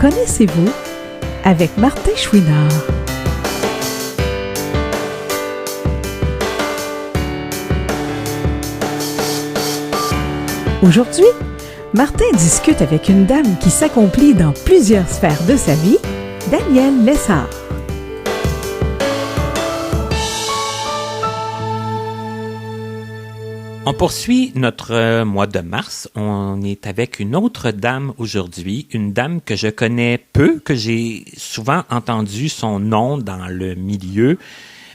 connaissez-vous avec Martin Chouinard. Aujourd'hui, Martin discute avec une dame qui s'accomplit dans plusieurs sphères de sa vie, Danielle Lessard. On poursuit notre mois de mars. On est avec une autre dame aujourd'hui, une dame que je connais peu, que j'ai souvent entendu son nom dans le milieu,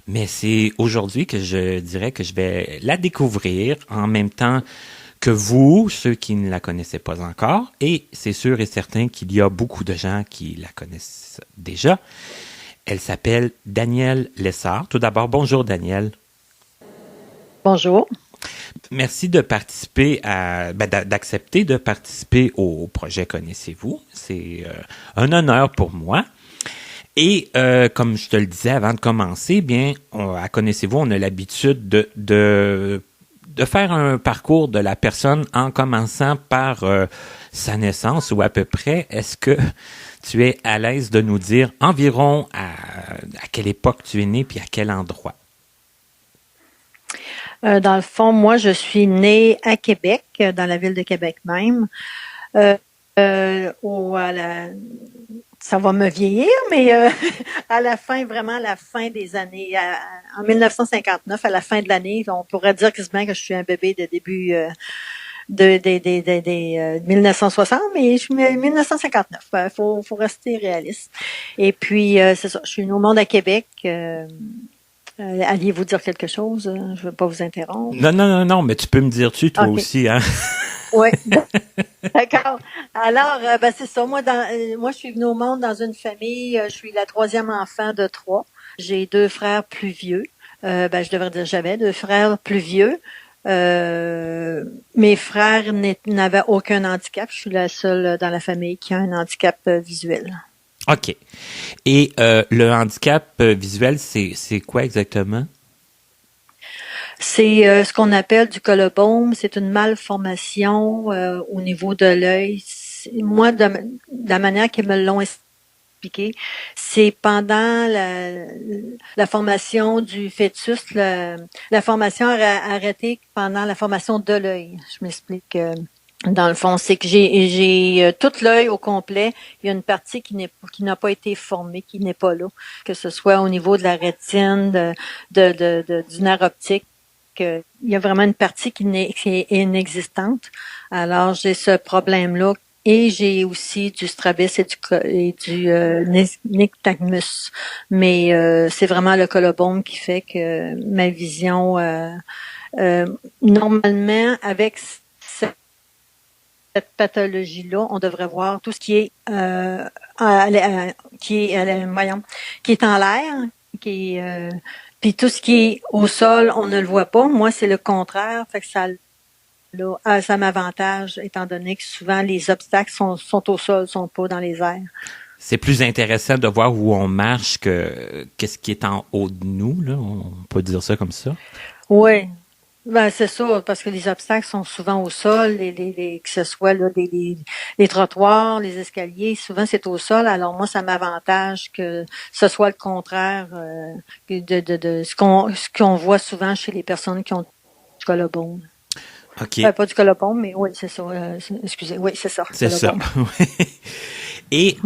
mais c'est aujourd'hui que je dirais que je vais la découvrir en même temps que vous, ceux qui ne la connaissaient pas encore, et c'est sûr et certain qu'il y a beaucoup de gens qui la connaissent déjà. Elle s'appelle Danielle Lessard. Tout d'abord, bonjour Danielle. Bonjour. Merci de participer d'accepter de participer au projet Connaissez-vous. C'est un honneur pour moi. Et comme je te le disais avant de commencer, à Connaissez-vous, on a l'habitude de faire un parcours de la personne en commençant par sa naissance ou à peu près. Est-ce que tu es à l'aise de nous dire environ à quelle époque tu es né puis à quel endroit? Dans le fond, moi, je suis née à Québec, dans la ville de Québec même. Ça va me vieillir, mais à la fin des années, en 1959, à la fin de l'année, on pourrait dire quasiment que je suis un bébé de début de 1960, mais je suis 1959. Faut rester réaliste. Et puis, c'est ça, je suis née au monde à Québec. Alliez-vous dire quelque chose? Je ne veux pas vous interrompre. Non, mais tu peux me dire toi okay. Aussi, hein? Oui, d'accord. Alors, c'est ça. Moi, je suis venue au monde dans une famille. Je suis la troisième enfant de 3. J'ai 2 frères plus vieux. Je devrais dire j'avais 2 frères plus vieux. Mes frères n'avaient aucun handicap. Je suis la seule dans la famille qui a un handicap visuel. OK. Et le handicap visuel, c'est quoi exactement? C'est ce qu'on appelle du collobome. C'est une malformation au niveau de l'œil. Moi, de la manière qu'ils me l'ont expliqué, c'est pendant la formation du fœtus, la formation a arrêté pendant la formation de l'œil. Je m'explique. Dans le fond, c'est que j'ai tout l'œil au complet. Il y a une partie qui n'a pas été formée, qui n'est pas là. Que ce soit au niveau de la rétine, du nerf optique. Il y a vraiment une partie qui est inexistante. Alors, j'ai ce problème-là. Et j'ai aussi du strabisme et du nystagmus. Mais c'est vraiment le collobome qui fait que ma vision, normalement, avec cette pathologie-là, on devrait voir tout ce qui est qui est en l'air, puis tout ce qui est au sol, on ne le voit pas. Moi, c'est le contraire, fait que ça m'avantage, étant donné que souvent les obstacles sont au sol, sont pas dans les airs. C'est plus intéressant de voir où on marche que qu'est-ce qui est en haut de nous, là. On peut dire ça comme ça. Oui. C'est ça, parce que les obstacles sont souvent au sol, que ce soit là, les trottoirs, les escaliers, souvent c'est au sol. Alors moi, ça m'avantage que ce soit le contraire de ce qu'on voit souvent chez les personnes qui ont du collobome. OK. Pas du collobome, mais oui, c'est ça. Excusez, oui, c'est ça. C'est ça. Et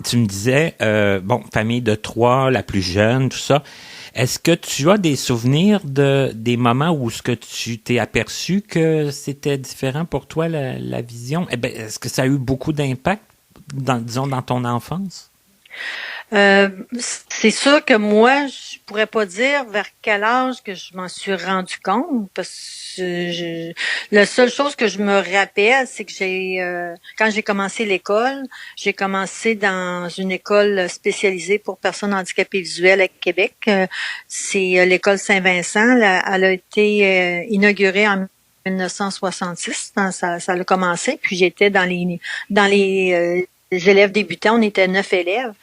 tu me disais, famille de 3, la plus jeune, tout ça. Est-ce que tu as des souvenirs des moments où ce que tu t'es aperçu que c'était différent pour toi, la vision? Est-ce que ça a eu beaucoup d'impact, dans ton enfance? C'est sûr que moi, je pourrais pas dire vers quel âge que je m'en suis rendu compte, parce que la seule chose que je me rappelle, c'est que quand j'ai commencé l'école, j'ai commencé dans une école spécialisée pour personnes handicapées visuelles à Québec. C'est l'école Saint-Vincent. Elle a été inaugurée en 1966, ça a commencé, puis j'étais dans les élèves débutants, on était 9 élèves.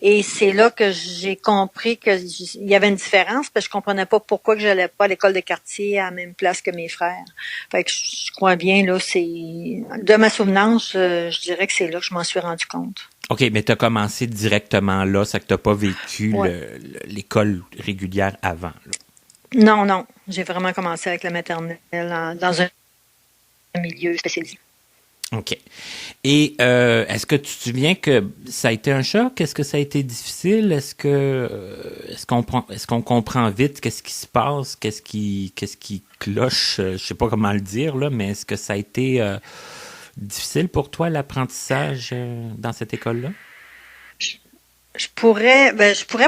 Et c'est là que j'ai compris qu'il y avait une différence, parce que je comprenais pas pourquoi que j'allais pas à l'école de quartier à la même place que mes frères. Fait que je crois bien, là, c'est, de ma souvenance, je dirais que c'est là que je m'en suis rendu compte. OK, mais tu as commencé directement là, ça que tu n'as pas vécu Ouais. l'école régulière avant, là. Non, non. J'ai vraiment commencé avec la maternelle dans un milieu spécialisé. OK. Et est-ce que tu te souviens que ça a été un choc? Est-ce que ça a été difficile? Est-ce qu'on comprend vite qu'est-ce qui se passe? Qu'est-ce qui cloche? Je sais pas comment le dire, là, mais est-ce que ça a été difficile pour toi, l'apprentissage dans cette école-là? Je pourrais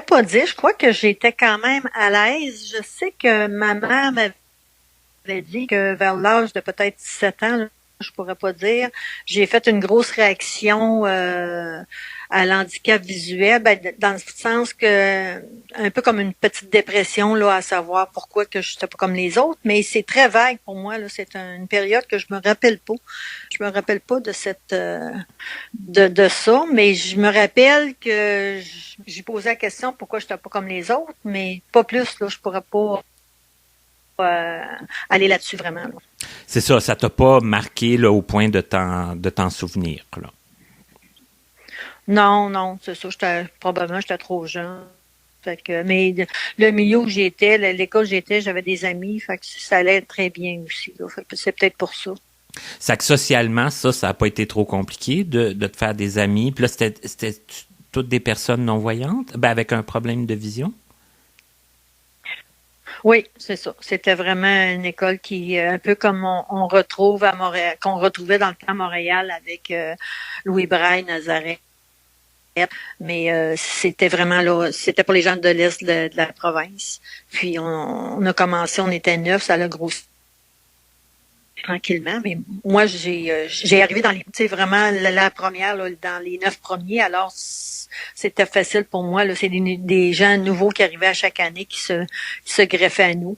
pas dire. Je crois que j'étais quand même à l'aise. Je sais que ma mère m'avait dit que vers l'âge de peut-être 17 ans, là, je pourrais pas dire, j'ai fait une grosse réaction à l'handicap visuel, dans le sens que un peu comme une petite dépression là, à savoir pourquoi que je n'étais pas comme les autres, mais c'est très vague pour moi là. C'est une période que je me rappelle pas. Je me rappelle pas de cette de ça, mais je me rappelle que j'ai posé la question pourquoi je n'étais pas comme les autres, mais pas plus là. Je pourrais pas aller là-dessus vraiment. Là. C'est ça t'a pas marqué là, au point de t'en souvenir, là. Non, non, c'est ça. Probablement j'étais trop jeune. Fait que, mais le milieu où j'étais, l'école où j'étais, j'avais des amis, fait que ça allait très bien aussi. Là, fait que c'est peut-être pour ça. C'est que socialement, ça a pas été trop compliqué de te faire des amis. Puis là, c'était toutes des personnes non-voyantes, avec un problème de vision? Oui, c'est ça. C'était vraiment une école qui, un peu comme on retrouve à Montréal, qu'on retrouvait dans le temps à Montréal avec Louis Braille, Nazareth. Mais c'était vraiment là, c'était pour les gens de l'Est de la province. Puis on a commencé, on était 9, ça a grossi tranquillement. Mais moi, j'ai arrivé dans les, tu sais, vraiment la première, là, dans les 9 premiers, alors c'était facile pour moi. Là, c'est des gens nouveaux qui arrivaient à chaque année qui se greffaient à nous.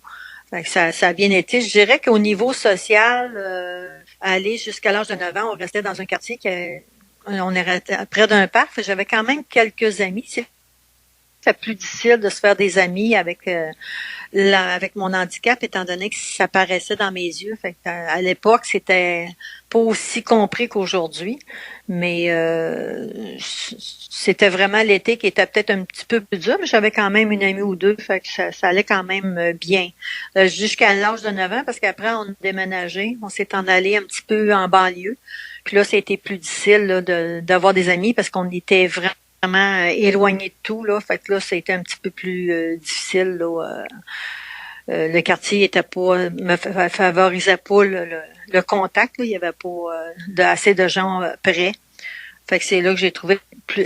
Fait que ça a bien été. Je dirais qu'au niveau social, aller jusqu'à l'âge de 9 ans, on restait dans un quartier on est près d'un parc. J'avais quand même quelques amis. C'est plus difficile de se faire des amis avec avec mon handicap, étant donné que ça paraissait dans mes yeux. Fait que, à l'époque, c'était pas aussi compris qu'aujourd'hui, mais c'était vraiment l'été qui était peut-être un petit peu plus dur, mais j'avais quand même une amie ou deux, fait que ça allait quand même bien. Jusqu'à l'âge de 9 ans, parce qu'après, on a déménagé, on s'est en allé un petit peu en banlieue. Puis là, ça a été plus difficile là, d'avoir des amis parce qu'on était vraiment éloigné de tout. Là. Fait que là, ça a été un petit peu plus difficile. Là, le quartier était pas me favorisait pas le contact. Là. Il y avait pas assez de gens près. Fait que c'est là que j'ai trouvé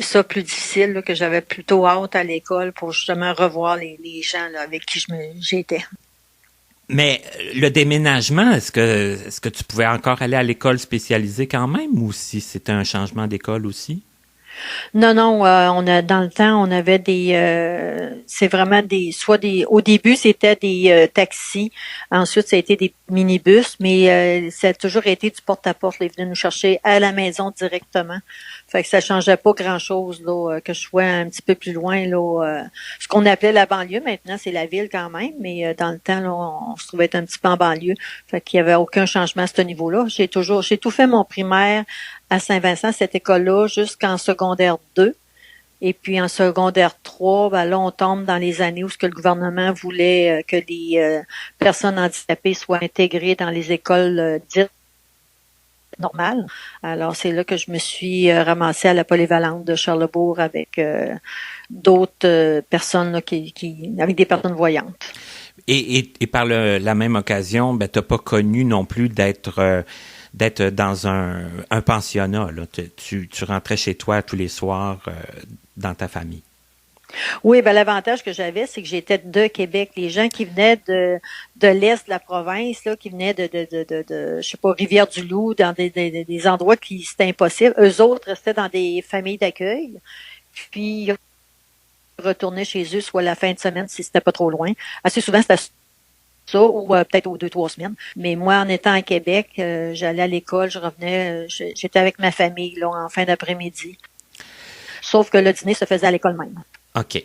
ça plus difficile, là, que j'avais plutôt hâte à l'école pour justement revoir les gens là, avec qui j'étais. Mais le déménagement, est-ce que tu pouvais encore aller à l'école spécialisée quand même, ou si c'était un changement d'école aussi? Non, non, dans le temps, on avait c'est vraiment au début, c'était des taxis, ensuite, ça a été des minibus, mais ça a toujours été du porte-à-porte. Ils venaient nous chercher à la maison directement. Fait que ça changeait pas grand-chose, là, que je sois un petit peu plus loin, là, ce qu'on appelait la banlieue. Maintenant, c'est la ville quand même, mais dans le temps, là, on se trouvait être un petit peu en banlieue. Fait qu'il y avait aucun changement à ce niveau-là. J'ai tout fait mon primaire à Saint-Vincent, cette école-là, jusqu'en secondaire 2. Et puis en secondaire 3, là, on tombe dans les années où ce que le gouvernement voulait que les personnes handicapées soient intégrées dans les écoles dites normales. Alors, c'est là que je me suis ramassée à la polyvalente de Charlesbourg avec d'autres personnes là, avec des personnes voyantes. Et par la même occasion, t'as pas connu non plus d'être dans un pensionnat, là. Tu rentrais chez toi tous les soirs dans ta famille. Oui, l'avantage que j'avais, c'est que j'étais de Québec. Les gens qui venaient de l'est de la province, là, qui venaient de je sais pas, Rivière-du-Loup, dans des endroits qui c'était impossible. Eux autres restaient dans des familles d'accueil. Puis ils retournaient chez eux soit la fin de semaine si c'était pas trop loin. Assez souvent, c'était ça, ou peut-être aux 2-3 semaines. Mais moi, en étant à Québec, j'allais à l'école, je revenais, j'étais avec ma famille là, en fin d'après-midi. sauf que le dîner se faisait à l'école même. OK.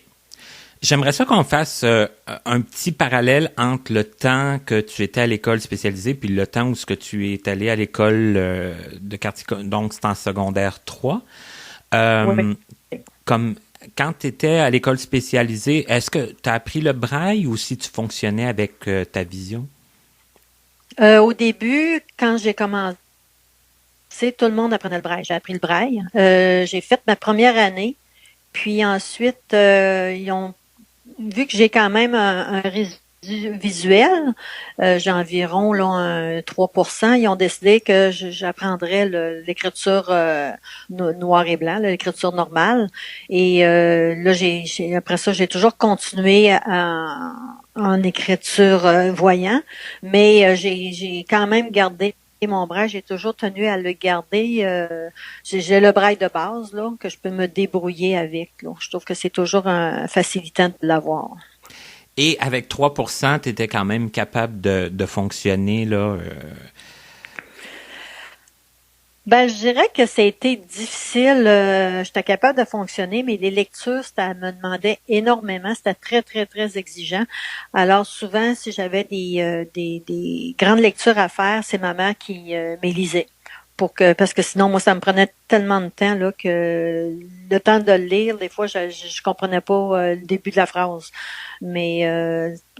J'aimerais ça qu'on fasse un petit parallèle entre le temps que tu étais à l'école spécialisée puis le temps où ce que tu es allé à l'école de quartier, donc c'est en secondaire 3. Oui. Comme quand tu étais à l'école spécialisée, est-ce que tu as appris le braille ou si tu fonctionnais avec ta vision? Au début, quand j'ai commencé, tout le monde apprenait le braille. J'ai appris le braille. J'ai fait ma première année. Puis ensuite, ils ont vu que j'ai quand même un résidu visuel, j'ai environ là, un 3%, ils ont décidé que j'apprendrais l'écriture noir et blanc, l'écriture normale. Et là, après ça, j'ai toujours continué en écriture voyant, mais j'ai quand même gardé mon braille, j'ai toujours tenu à le garder. J'ai le braille de base là que je peux me débrouiller avec. Là. Je trouve que c'est toujours un facilitant de l'avoir. Et avec 3%, tu étais quand même capable de fonctionner là. Ben, je dirais que ça a été difficile. J'étais capable de fonctionner, mais les lectures, ça me demandait énormément. C'était très, très, très exigeant. Alors, souvent, si j'avais des grandes lectures à faire, c'est maman qui m'élisait. Parce que sinon, moi, ça me prenait tellement de temps, là, que le temps de le lire, des fois, je comprenais pas le début de la phrase. Mais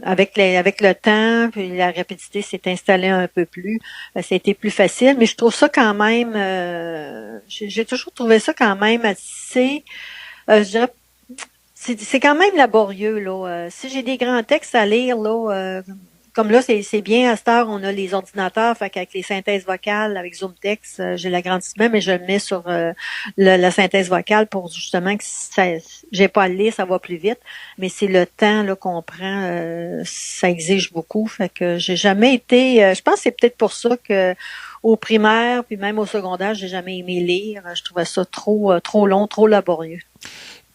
avec le temps, puis la rapidité s'est installée un peu plus, ça a été plus facile. Mais je trouve ça quand même, j'ai toujours trouvé ça quand même assez, je dirais, c'est quand même laborieux, là. Si j'ai des grands textes à lire, là, comme là, c'est bien, à cette heure, on a les ordinateurs, fait qu'avec les synthèses vocales, avec ZoomText, j'ai l'agrandissement, mais je le mets sur la synthèse vocale pour justement que j'ai pas à le lire, ça va plus vite. Mais c'est le temps là qu'on prend, ça exige beaucoup. Fait que j'ai jamais été. Je pense que c'est peut-être pour ça que au primaire, puis même au secondaire, j'ai jamais aimé lire. Je trouvais ça trop long, trop laborieux.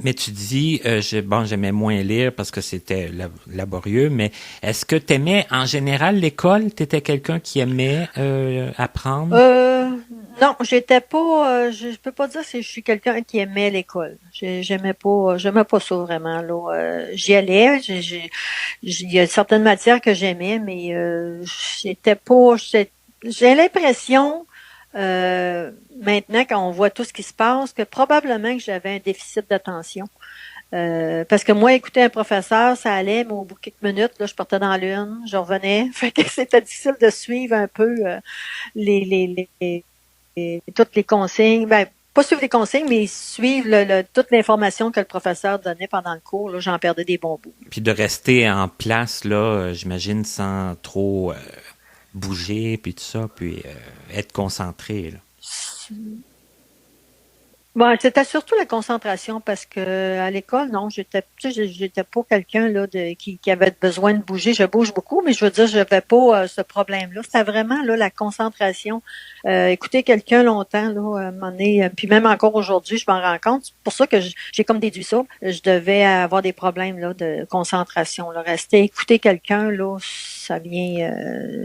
Mais tu dis, j'aimais moins lire parce que c'était laborieux, mais est-ce que tu aimais en général l'école? Tu étais quelqu'un qui aimait apprendre? Non, j'étais pas, je peux pas dire que je suis quelqu'un qui aimait l'école. J'aimais pas ça vraiment, là. J'y allais, il y a certaines matières que j'aimais, mais j'ai l'impression, maintenant, quand on voit tout ce qui se passe, que probablement que j'avais un déficit d'attention. Parce que moi, écouter un professeur, ça allait, mais au bout de quelques minutes, là, je partais dans l'une, je revenais. Fait que c'était difficile de suivre un peu toutes les consignes. Ben, pas suivre les consignes, mais suivre toute l'information que le professeur donnait pendant le cours. Là, j'en perdais des bons bouts. Puis de rester en place, là, j'imagine, sans trop bouger, puis tout ça, puis être concentré, là. Bon, c'était surtout la concentration parce que à l'école, non, j'étais pas quelqu'un là qui avait besoin de bouger. Je bouge beaucoup, mais je veux dire, je n'avais pas ce problème-là. C'était vraiment là la concentration. Écouter quelqu'un longtemps, là, à un moment donné, puis même encore aujourd'hui, je m'en rends compte. C'est pour ça que j'ai comme déduit ça. Je devais avoir des problèmes là de concentration. Là. Rester écouter quelqu'un, là, ça vient,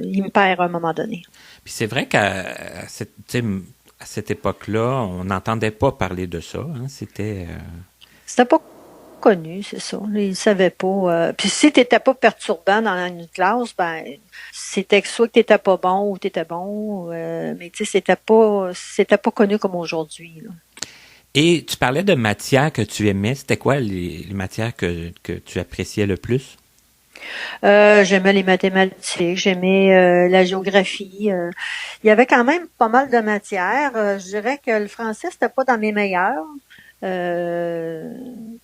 il me perd à un moment donné. Puis c'est vrai qu'à cette époque-là, on n'entendait pas parler de ça. Hein? C'était pas connu, c'est ça. Ils ne savaient pas. Puis si tu n'étais pas perturbant dans une classe, ben c'était soit que tu n'étais pas bon ou tu étais bon. Mais tu sais, c'était pas connu comme aujourd'hui. Là. Et tu parlais de matières que tu aimais. C'était quoi les matières que tu appréciais le plus? J'aimais les mathématiques, j'aimais la géographie. Il y avait quand même pas mal de matières. Je dirais que le français, c'était pas dans mes meilleurs.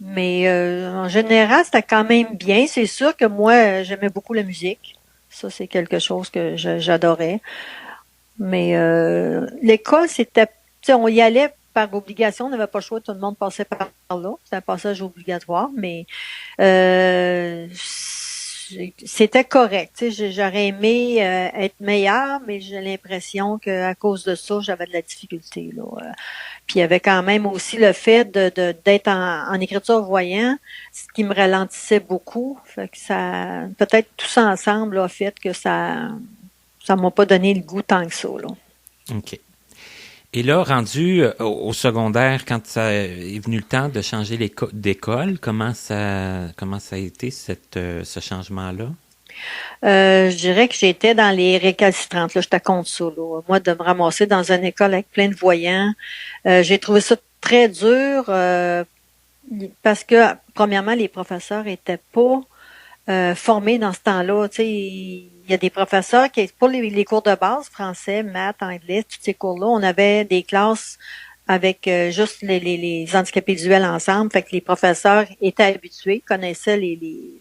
Mais en général, c'était quand même bien. C'est sûr que moi, j'aimais beaucoup la musique. Ça, c'est quelque chose que j'adorais. Mais l'école, c'était, tu sais, on y allait par obligation, on n'avait pas le choix, tout le monde passait par là. C'était un passage obligatoire, mais c'était correct. Tu sais, j'aurais aimé être meilleure, mais j'ai l'impression qu'à cause de ça, j'avais de la difficulté. Là. Puis il y avait quand même aussi le fait d'être en écriture voyant, ce qui me ralentissait beaucoup. Fait que ça, peut-être tout ça ensemble a fait que ça m'a pas donné le goût tant que ça. Là. OK. Et là, rendu au secondaire, quand ça est venu le temps de changer d'école, comment ça a été ce changement-là? Je dirais que j'étais dans les récalcitrantes. Là, j'étais contre ça. Là. Moi, de me ramasser dans une école avec plein de voyants, j'ai trouvé ça très dur parce que, premièrement, les professeurs étaient pas formés dans ce temps-là. Tu sais, il y a des professeurs qui, pour les cours de base, français, maths, anglais, tous ces cours-là, on avait des classes avec juste les handicapés visuels ensemble. Fait que les professeurs étaient habitués, connaissaient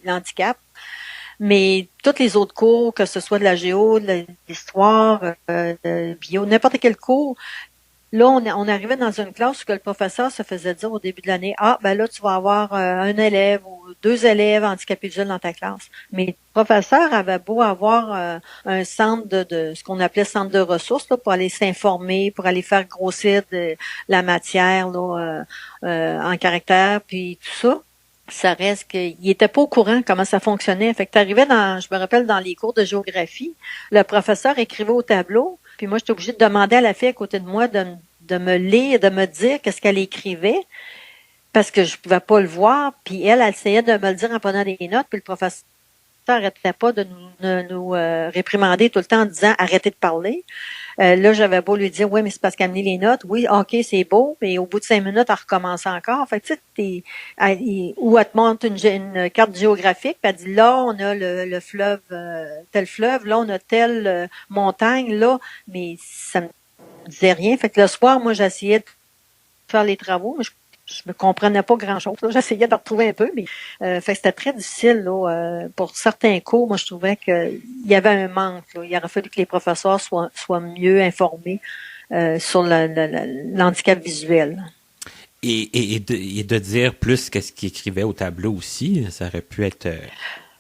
l'handicap. Mais tous les autres cours, que ce soit de la géo, de l'histoire, de bio, n'importe quel cours, là, on arrivait dans une classe où que le professeur se faisait dire au début de l'année, ah, ben là, tu vas avoir un élève ou deux élèves handicapés visuels dans ta classe. Mais le professeur avait beau avoir un centre de ce qu'on appelait centre de ressources là, pour aller s'informer, pour aller faire grossir la matière là, en caractère, puis tout ça. Ça reste qu'il était pas au courant comment ça fonctionnait. Fait que t'arrivais je me rappelle, dans les cours de géographie, le professeur écrivait au tableau, puis moi, j'étais obligée de demander à la fille à côté de moi de me lire, de me dire qu'est-ce qu'elle écrivait, parce que je pouvais pas le voir, puis elle essayait de me le dire en prenant des notes, puis le professeur n'arrêtait pas de nous réprimander tout le temps en disant « arrêtez de parler ». Là, j'avais beau lui dire, oui, mais c'est parce qu'elle a mis les notes. Oui, OK, c'est beau. Mais au bout de 5 minutes, elle recommence encore. Fait que, tu sais, ou elle te montre une carte géographique, puis elle dit, là, on a le fleuve, tel fleuve, là, on a telle montagne, là. Mais ça me disait rien. Fait que le soir, moi, j'essayais de faire les travaux, mais je me comprenais pas grand-chose. Là. J'essayais de retrouver un peu, mais fait que c'était très difficile là, pour certains cours. Moi, je trouvais qu'il y avait un manque. Là. Il aurait fallu que les professeurs soient mieux informés sur l'handicap visuel. Et de dire plus qu'est-ce qu'il écrivait au tableau aussi, ça aurait pu être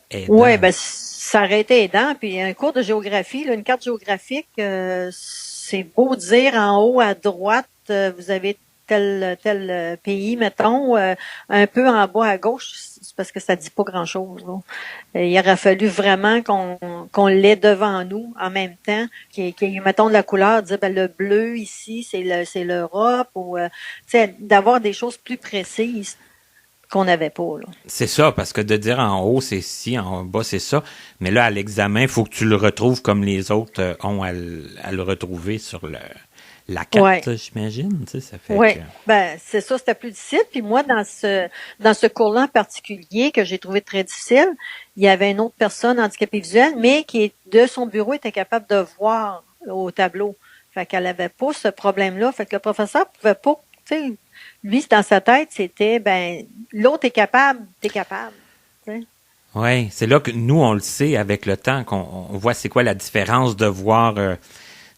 aidant. Oui, ben ça aurait été aidant. Puis un cours de géographie, là, une carte géographique, c'est beau dire en haut à droite, vous avez tel pays, mettons, un peu en bas à gauche, c'est parce que ça dit pas grand-chose. Là. Il aurait fallu vraiment qu'on l'ait devant nous en même temps, qu'il y ait, mettons, de la couleur, dire ben, le bleu ici, c'est l'Europe, ou d'avoir des choses plus précises qu'on n'avait pas. Là. C'est ça, parce que de dire en haut, c'est ci, en bas, c'est ça. Mais là, à l'examen, il faut que tu le retrouves comme les autres ont à le retrouver sur la carte, ouais. J'imagine, tu sais, ça fait oui, ben c'est ça, c'était plus difficile. Puis moi, dans ce cours-là en particulier, que j'ai trouvé très difficile, il y avait une autre personne handicapée visuelle, mais qui, de son bureau, était capable de voir au tableau. Fait qu'elle avait pas ce problème-là. Fait que le professeur pouvait pas, tu sais, lui, dans sa tête, c'était, ben, l'autre est capable, t'es capable, tu sais. Oui, c'est là que nous, on le sait avec le temps, qu'on voit c'est quoi la différence de voir...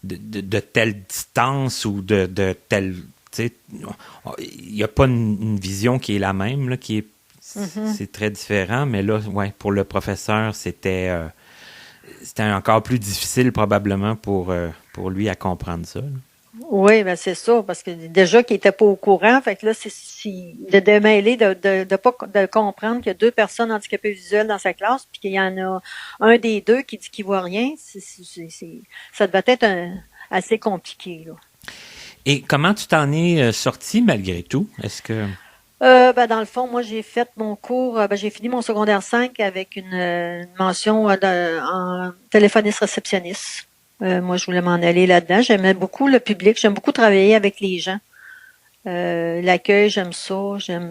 De telle distance ou de telle, tu sais, il n'y a pas une vision qui est la même, là, qui est, c'est très différent, mais là, ouais, pour le professeur, c'était encore plus difficile probablement pour lui à comprendre ça. Là. Oui, ben c'est ça, parce que déjà qu'il était pas au courant, fait que là, c'est de démêler, de comprendre qu'il y a deux personnes handicapées visuelles dans sa classe, puis qu'il y en a un des deux qui dit qu'il voit rien, ça devait être assez compliqué, là. Et comment tu t'en es sorti malgré tout? Est-ce que... Ben dans le fond, moi j'ai fait mon cours, j'ai fini mon secondaire 5 avec une mention en téléphoniste réceptionniste. Moi, je voulais m'en aller là-dedans. J'aimais beaucoup le public. J'aime beaucoup travailler avec les gens. L'accueil, j'aime ça. J'aime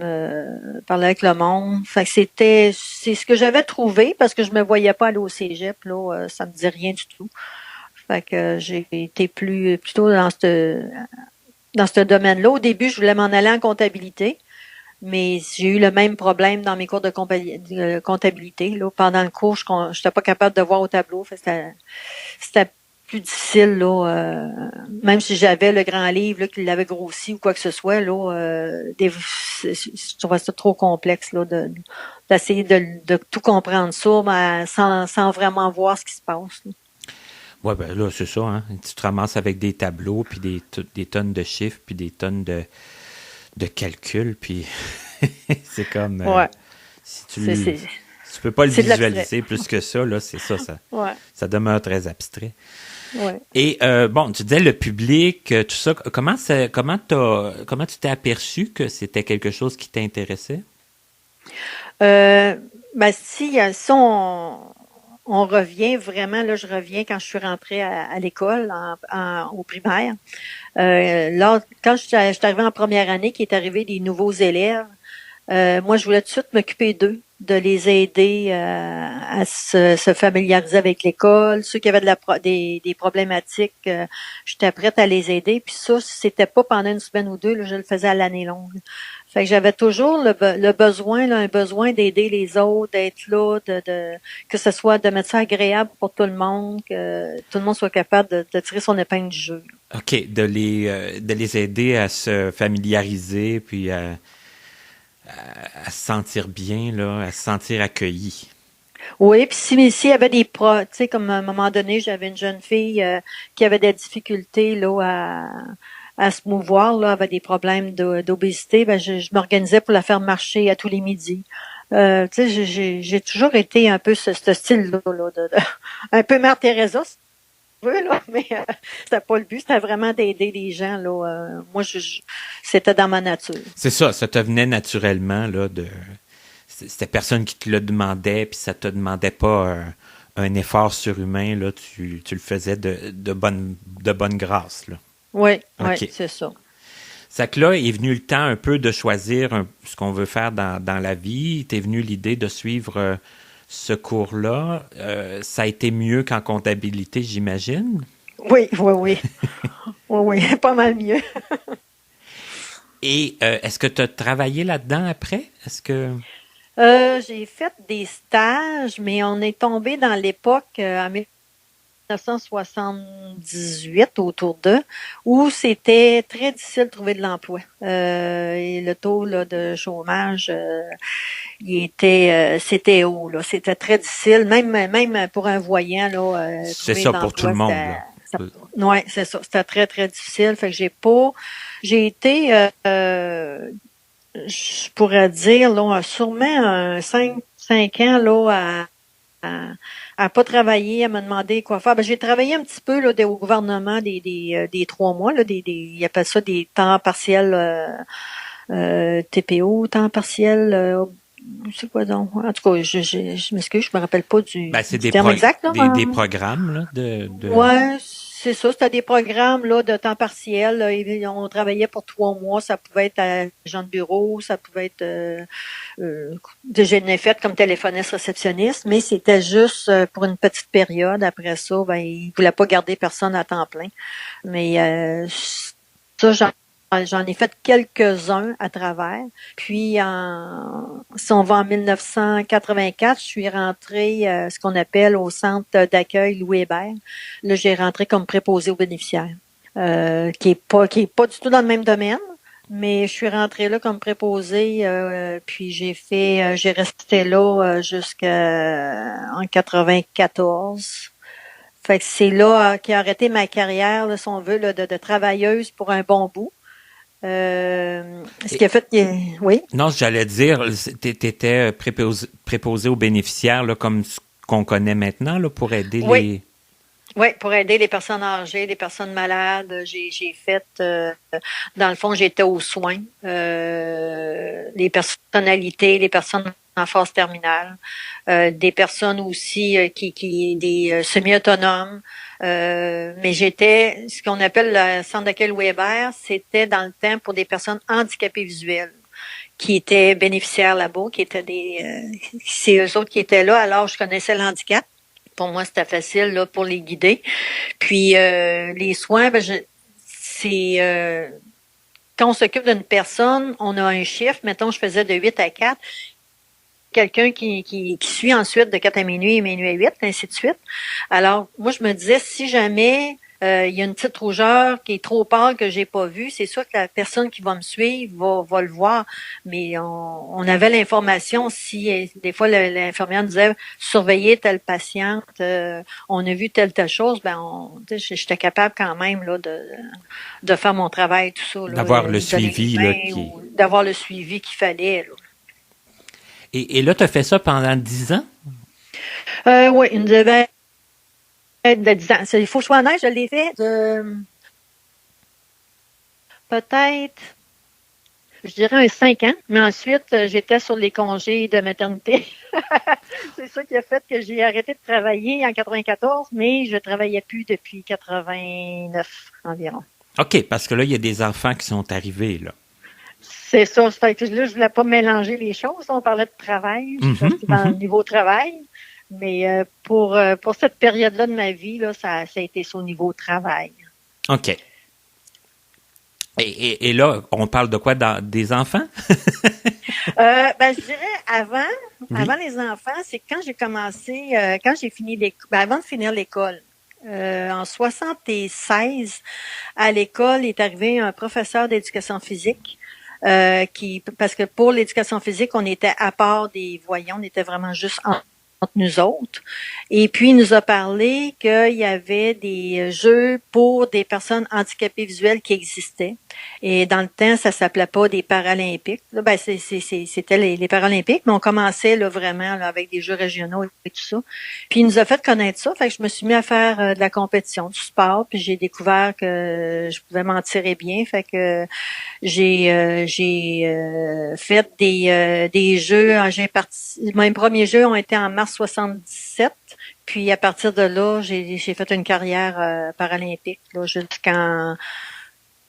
parler avec le monde. Fait que c'est ce que j'avais trouvé parce que je me voyais pas aller au cégep. Là, ça me dit rien du tout. Fait que j'ai été plutôt dans ce domaine-là. Au début, je voulais m'en aller en comptabilité. Mais j'ai eu le même problème dans mes cours de comptabilité. Là. Pendant le cours, je n'étais pas capable de voir au tableau. Fait que c'était plus difficile, là, même si j'avais le grand livre là, qui l'avait grossi ou quoi que ce soit, là, je trouvais ça trop complexe là, d'essayer de tout comprendre ça, mais sans vraiment voir ce qui se passe. Oui, ben là, c'est ça, hein. Tu te ramasses avec des tableaux, puis des tonnes de chiffres, puis des tonnes de calculs, puis c'est comme ouais. Si tu peux pas le visualiser plus que ça, là, c'est ça, ouais. Ça demeure très abstrait. Ouais. Et bon, tu disais le public, tout ça. Comment tu t'es aperçu que c'était quelque chose qui t'intéressait? Euh, si on revient vraiment, là, je reviens quand je suis rentrée à l'école, au primaire. Là, quand je suis arrivée en première année, qu'il est arrivé des nouveaux élèves, moi, je voulais tout de suite m'occuper d'eux, de les aider à se familiariser avec l'école. Ceux qui avaient des problématiques, j'étais prête à les aider. Puis ça, c'était pas pendant une semaine ou deux, là, je le faisais à l'année longue. Fait que j'avais toujours le besoin, là, un besoin d'aider les autres, d'être là, que ce soit de mettre ça agréable pour tout le monde, que tout le monde soit capable de tirer son épingle du jeu. OK, de les aider à se familiariser, puis à se sentir bien, là, à se sentir accueilli. Oui, puis s'il y avait tu sais, comme à un moment donné, j'avais une jeune fille qui avait des difficultés là à se mouvoir, là, avait des problèmes d'obésité, je m'organisais pour la faire marcher à tous les midis. Tu sais, j'ai toujours été un peu ce style-là, un peu Mère Teresa, si tu veux, là, mais c'était pas le but, c'était vraiment d'aider les gens, là. Moi, c'était dans ma nature. C'est ça te venait naturellement, là, c'était personne qui te le demandait, puis ça te demandait pas un effort surhumain, là, tu le faisais de bonne grâce, là. Oui, OK. oui, c'est ça. C'est que là est venu le temps un peu de choisir ce qu'on veut faire dans la vie. T'es venu l'idée de suivre ce cours-là. Ça a été mieux qu'en comptabilité, j'imagine? Oui, oui, oui. Oui, oui, pas mal mieux. Et est-ce que tu as travaillé là-dedans après? Est-ce que... J'ai fait des stages, mais on est tombé dans l'époque en 1978 autour d'eux, où c'était très difficile de trouver de l'emploi. Et le taux là, de chômage, c'était haut. Là. C'était très difficile, même pour un voyant là. C'est trouver ça de pour tout le monde. Là. Ouais, c'est ça. C'était très très difficile. Fait que j'ai été je pourrais dire là, sûrement 5 ans là à pas travailler, à me demander quoi faire. J'ai travaillé un petit peu là au gouvernement des 3 mois là, ils appellent ça des temps partiels TPO, temps partiel. C'est quoi donc? En tout cas, je m'excuse, je me rappelle pas du terme exact. Là, des programmes là, de... Ouais, c'est ça. C'était des programmes là de temps partiel. Là, on travaillait pour 3 mois. Ça pouvait être agent de bureau, ça pouvait être déjà fait comme téléphoniste réceptionniste, mais c'était juste pour une petite période. Après ça, ils voulaient pas garder personne à temps plein. Mais ça, j'en ai fait quelques-uns à travers. Puis, si on va en 1984, je suis rentrée, ce qu'on appelle au centre d'accueil Louis Hébert. Là, j'ai rentré comme préposée aux bénéficiaires, qui est pas du tout dans le même domaine. Mais je suis rentrée là comme préposée, puis j'ai resté là jusqu'en 94. Fait que c'est là qui a arrêté ma carrière, là, si on veut, là, de travailleuse pour un bon bout. Ce qui a fait oui. Non, j'allais dire, t'étais préposé aux bénéficiaires, là, comme ce qu'on connaît maintenant, là, pour aider les... Oui, pour aider les personnes âgées, les personnes malades. J'ai fait, dans le fond, j'étais aux soins, les personnalités, les personnes en phase terminale, des personnes aussi des semi-autonomes. Mais j'étais, ce qu'on appelle le centre d'accueil Louis Hébert, c'était dans le temps pour des personnes handicapées visuelles qui étaient bénéficiaires là-bas, c'est eux autres qui étaient là. Alors, je connaissais le handicap. Pour moi, c'était facile là pour les guider. Puis les soins, quand on s'occupe d'une personne, on a un chiffre. Mettons, je faisais de 8 à 4. Quelqu'un qui suit ensuite de 4 à minuit et minuit à 8, ainsi de suite. Alors, moi, je me disais, si jamais il y a une petite rougeur qui est trop pâle que j'ai pas vue, c'est sûr que la personne qui va me suivre va le voir. Mais on avait l'information si des fois l'infirmière nous disait surveiller telle patiente, on a vu telle chose, j'étais capable quand même là de faire mon travail, tout ça. Là, d'avoir le suivi là, d'avoir le suivi qu'il fallait. Là. Et là, tu as fait ça pendant 10 ans? Oui, une dizaine de 10 ans. Il faut que je sois honnête, je l'ai fait de peut-être, je dirais un 5 ans, mais ensuite, j'étais sur les congés de maternité. C'est ça qui a fait que j'ai arrêté de travailler en 94, mais je travaillais plus depuis 89 environ. OK, parce que là, il y a des enfants qui sont arrivés, là. C'est ça. Fait que là, je voulais pas mélanger les choses. On parlait de travail. Je suis restée dans le niveau travail. Mais pour cette période-là de ma vie, là, ça a été ça au niveau travail. OK. Et là, on parle de quoi? Des enfants? Je dirais avant les enfants, c'est quand j'ai commencé, quand j'ai fini l'école, avant de finir l'école. En 76, à l'école est arrivé un professeur d'éducation physique parce que pour l'éducation physique, on était à part des voyants, on était vraiment juste entre nous autres. Et puis, il nous a parlé qu'il y avait des jeux pour des personnes handicapées visuelles qui existaient. Et dans le temps, ça s'appelait pas des Paralympiques. Là, c'était les Paralympiques, mais on commençait là vraiment là, avec des jeux régionaux et tout ça. Puis, il nous a fait connaître ça. Fait que je me suis mis à faire de la compétition, du sport. Puis, j'ai découvert que je pouvais m'en tirer bien. Fait que j'ai fait des jeux. Mes premiers jeux ont été en mars 77. Puis à partir de là, j'ai fait une carrière paralympique là,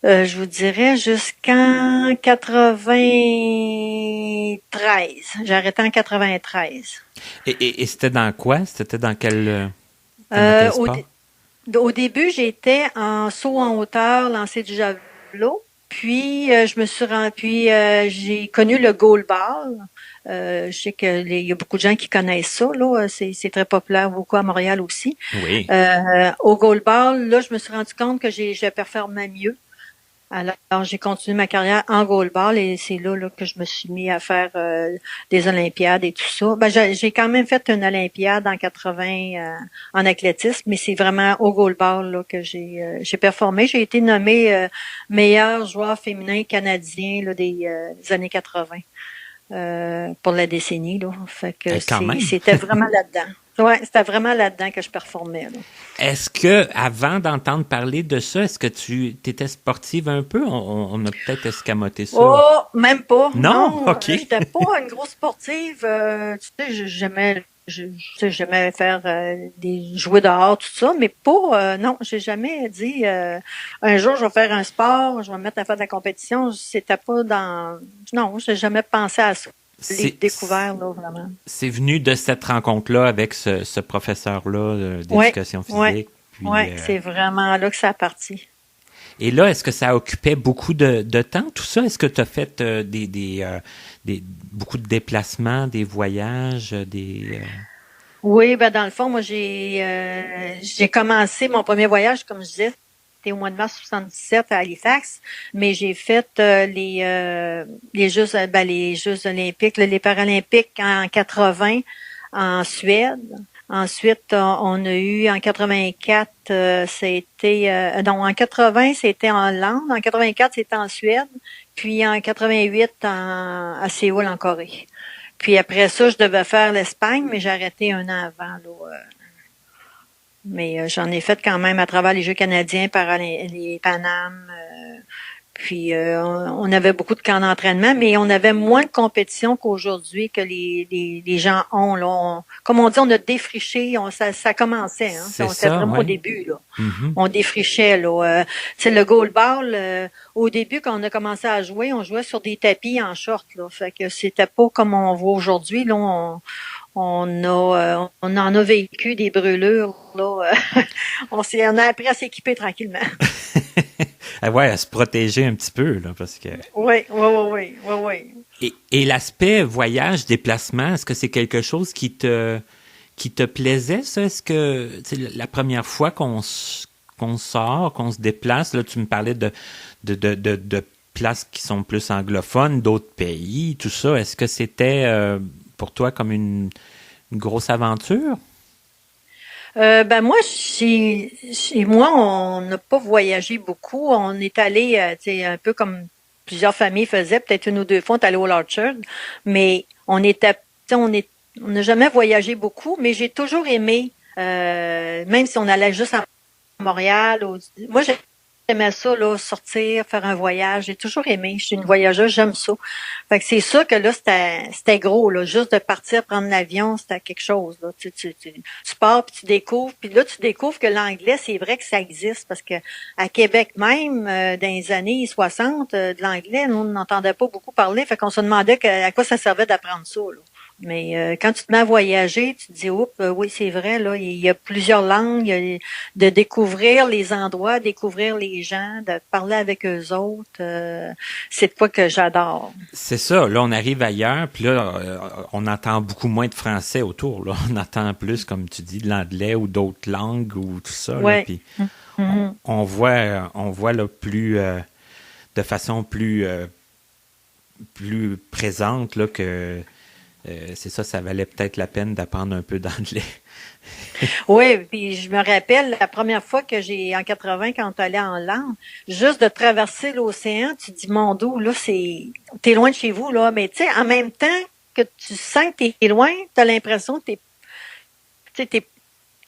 je vous dirais jusqu'en 93. J'ai arrêté en 93. Et c'était dans quoi? C'était dans quel sport? Au début, j'étais en saut en hauteur, lancer du javelot. Puis j'ai connu le goalball. Je sais que il y a beaucoup de gens qui connaissent ça. Là, c'est très populaire beaucoup à Montréal aussi. Oui. Au goalball, là, je me suis rendu compte que je performais mieux. Alors, j'ai continué ma carrière en goalball et c'est là que je me suis mis à faire des Olympiades et tout ça. J'ai quand même fait une Olympiade en 80 en athlétisme, mais c'est vraiment au goalball là, que j'ai performé. J'ai été nommée meilleur joueur féminin canadien là, des années 80 pour la décennie. Là. Fait que c'était vraiment là-dedans. Ouais, c'était vraiment là-dedans que je performais. Là. Est-ce que, avant d'entendre parler de ça, est-ce que tu étais sportive un peu? On a peut-être escamoté ça. Oh, même pas. Non? OK. J'étais pas une grosse sportive. Tu sais, j'aimais faire jouer dehors, tout ça, mais pas, non, j'ai jamais dit, un jour, je vais faire un sport, je vais me mettre à faire de la compétition. C'était pas non, j'ai jamais pensé à ça. Les découvertes, là, vraiment. C'est venu de cette rencontre-là avec ce professeur-là d'éducation physique. Oui, c'est vraiment là que ça a parti. Et là, est-ce que ça occupait beaucoup de temps, tout ça? Est-ce que tu as fait beaucoup de déplacements, des voyages, Oui, dans le fond, moi, j'ai commencé mon premier voyage, comme je disais, c'était au mois de mars 77 à Halifax, mais j'ai fait les Jeux olympiques, les Paralympiques en 80 en Suède. Ensuite, on a eu en 84, en 80 c'était en Hollande, en 84 c'était en Suède, puis en 88 à Séoul en Corée. Puis après ça, je devais faire l'Espagne, mais j'ai arrêté un an avant là. Mais j'en ai fait quand même à travers les Jeux canadiens, les Panam. Puis on avait beaucoup de camps d'entraînement, mais on avait moins de compétition qu'aujourd'hui que les gens ont. Là. Comme on dit, on a défriché, ça commençait. Hein. C'était vraiment au début. Là. Mm-hmm. On défrichait. Là. Le goalball, au début, quand on a commencé à jouer, on jouait sur des tapis en short. Là. Fait que c'était pas comme on voit aujourd'hui. Là, on en a vécu des brûlures. Là. On a appris à s'équiper tranquillement. Ouais, à se protéger un petit peu, là, parce que... Oui. Et l'aspect voyage, déplacement, est-ce que c'est quelque chose qui te plaisait, ça? Est-ce que, la première fois qu'on sort, qu'on se déplace, là, tu me parlais de places qui sont plus anglophones, d'autres pays, tout ça. Est-ce que c'était, pour toi, comme une grosse aventure? Moi, chez moi, on n'a pas voyagé beaucoup. On est allé, un peu comme plusieurs familles faisaient, peut-être une ou deux fois, on est allé au Orchard, mais on n'a jamais voyagé beaucoup, mais j'ai toujours aimé Même si on allait juste à Montréal. Moi, j'aimais ça, là, sortir, faire un voyage. J'ai toujours aimé. Je suis une voyageuse, j'aime ça. Fait que c'est sûr que là, c'était gros, là. Juste de partir, prendre l'avion, c'était quelque chose, là. Tu pars, puis tu découvres. Puis là, tu découvres que l'anglais, c'est vrai que ça existe. Parce que à Québec même, dans les années 60, de l'anglais, nous, on n'entendait pas beaucoup parler. Fait qu'on se demandait à quoi ça servait d'apprendre ça, là. Mais quand tu te mets à voyager, tu te dis, oups, oui, c'est vrai, là, il y a plusieurs langues, de découvrir les endroits, découvrir les gens, de parler avec eux autres, c'est de quoi que j'adore. C'est ça. Là, on arrive ailleurs, puis là, on entend beaucoup moins de français autour. Là, on entend plus, comme tu dis, de l'anglais ou d'autres langues ou tout ça. Ouais. Là, puis on voit là plus de façon plus présente là que c'est ça, ça valait peut-être la peine d'apprendre un peu d'anglais. Oui, puis je me rappelle la première fois en 80, quand on allait en Lande, juste de traverser l'océan, tu te dis, mon dos, là, t'es loin de chez vous, là, mais tu sais, en même temps que tu sens que t'es loin, t'as l'impression que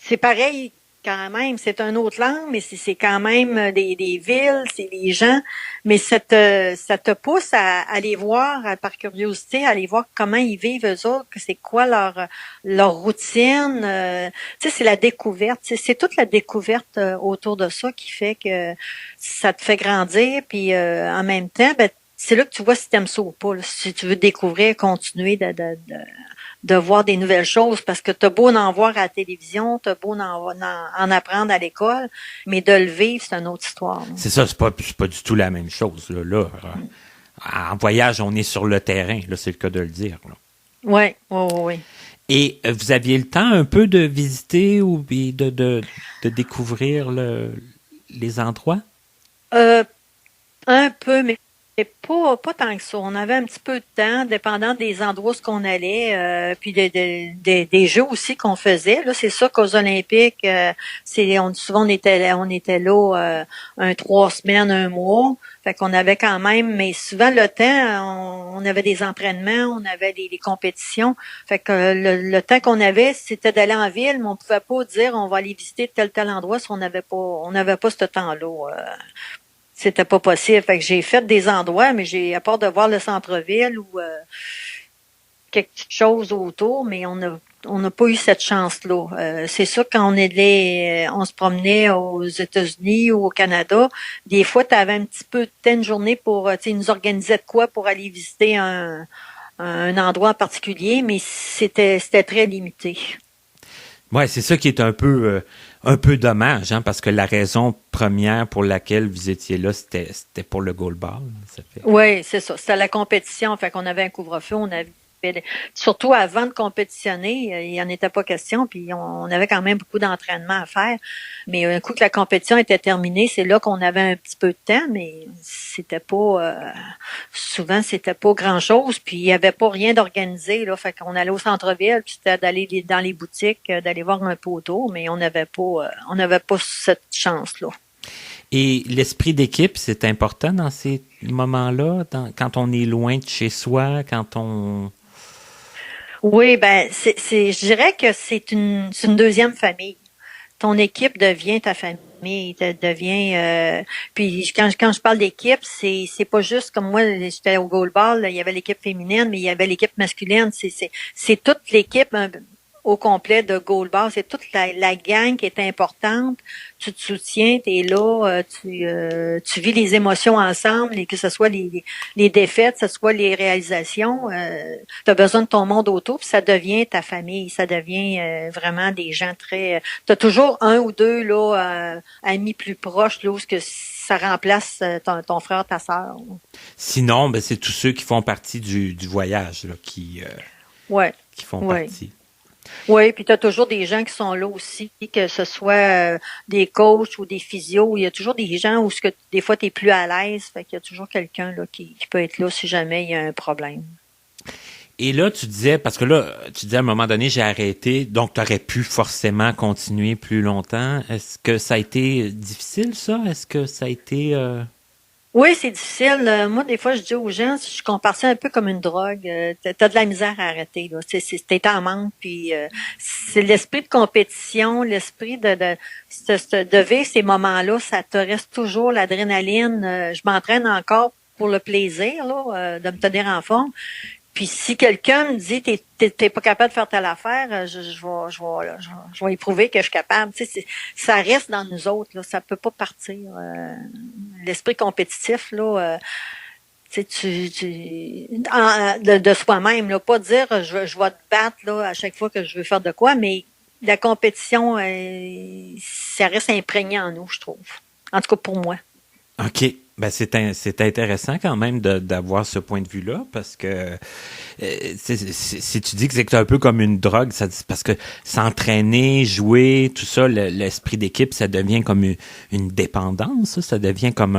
c'est pareil quand même, c'est une autre langue, mais c'est quand même des villes, c'est des gens, mais ça te pousse à aller voir, par curiosité, à aller voir comment ils vivent eux autres, que c'est quoi leur routine. Tu sais, c'est la découverte, c'est toute la découverte autour de ça qui fait que ça te fait grandir, puis en même temps, ben c'est là que tu vois si t'aimes ça ou pas, là, si tu veux découvrir, continuer de voir des nouvelles choses, parce que t'as beau en voir à la télévision, t'as beau en apprendre à l'école, mais de le vivre, c'est une autre histoire. Là. C'est ça, c'est pas du tout la même chose. Là, en voyage, on est sur le terrain, là, c'est le cas de le dire. Oui. Et vous aviez le temps un peu de visiter ou de découvrir les endroits? Un peu, mais pas tant que ça. On avait un petit peu de temps, dépendant des endroits où on allait, puis des jeux aussi qu'on faisait. Là, c'est ça qu'aux Olympiques, souvent on était là 3 semaines, 1 mois. Fait qu'on avait quand même, mais souvent le temps, on avait des entraînements, on avait des compétitions. Fait que le temps qu'on avait, c'était d'aller en ville, mais on pouvait pas dire on va aller visiter tel endroit si on n'avait pas ce temps-là. C'était pas possible. Fait que j'ai fait des endroits, mais à part de voir le centre-ville ou quelque chose autour, mais on n'a pas eu cette chance-là. C'est sûr quand on se promenait aux États-Unis ou au Canada, des fois tu avais un petit peu de temps, une journée pour, ils nous organisaient de quoi pour aller visiter un endroit en particulier, mais c'était très limité. Ouais, c'est ça qui est un peu dommage, hein, parce que la raison première pour laquelle vous étiez là, c'était pour le goalball. Oui, c'est ça. C'était la compétition. Fait qu'on avait un couvre-feu, surtout avant de compétitionner, il n'y en était pas question, puis on avait quand même beaucoup d'entraînement à faire. Mais un coup que la compétition était terminée, c'est là qu'on avait un petit peu de temps, mais souvent c'était pas grand-chose, puis il y avait pas rien d'organisé, là. Fait qu'on allait au centre-ville, puis c'était d'aller dans les boutiques, d'aller voir un peu autour, mais on n'avait pas cette chance-là. Et l'esprit d'équipe, c'est important dans ces moments-là, quand on est loin de chez soi, quand on... Oui, ben je dirais que c'est une deuxième famille. Ton équipe devient ta famille, devient puis quand je parle d'équipe, c'est pas juste comme moi, j'étais au goalball, il y avait l'équipe féminine, mais il y avait l'équipe masculine, c'est toute l'équipe au complet de goalball, c'est toute la gang qui est importante. Tu te soutiens, t'es là, tu vis les émotions ensemble, et que ce soit les défaites, que ce soit les réalisations, tu as besoin de ton monde autour, puis ça devient ta famille, ça devient vraiment des gens très... tu as toujours un ou deux là amis plus proches, là, où que ça remplace ton frère, ta sœur. Sinon, ben c'est tous ceux qui font partie du voyage là, qui font partie. Oui, puis tu as toujours des gens qui sont là aussi, que ce soit des coachs ou des physios. Il y a toujours des gens où des fois tu es plus à l'aise. Fait qu'il y a toujours quelqu'un là qui peut être là si jamais il y a un problème. Et là, tu disais à un moment donné, j'ai arrêté, donc tu aurais pu forcément continuer plus longtemps. Est-ce que ça a été difficile, ça? Est-ce que ça a été... Oui, c'est difficile. Moi, des fois, je dis aux gens, je compare ça un peu comme une drogue. T'as de la misère à arrêter, là. T'es en manque, puis c'est l'esprit de compétition, l'esprit de vivre ces moments-là, ça te reste toujours l'adrénaline. Je m'entraîne encore pour le plaisir, là, de me tenir en forme. Puis si quelqu'un me dit t'es pas capable de faire telle affaire, je vais y prouver que je suis capable. Tu sais, ça reste dans nous autres, là, ça peut pas partir. L'esprit compétitif, là, de soi-même, là, pas dire je vais te battre là à chaque fois que je veux faire de quoi, mais la compétition, ça reste imprégné en nous, je trouve. En tout cas pour moi. OK. Ben c'est intéressant quand même d'avoir ce point de vue-là parce que si tu dis que c'est un peu comme une drogue, parce que s'entraîner, jouer, tout ça, l'esprit d'équipe, ça devient comme une dépendance, ça devient comme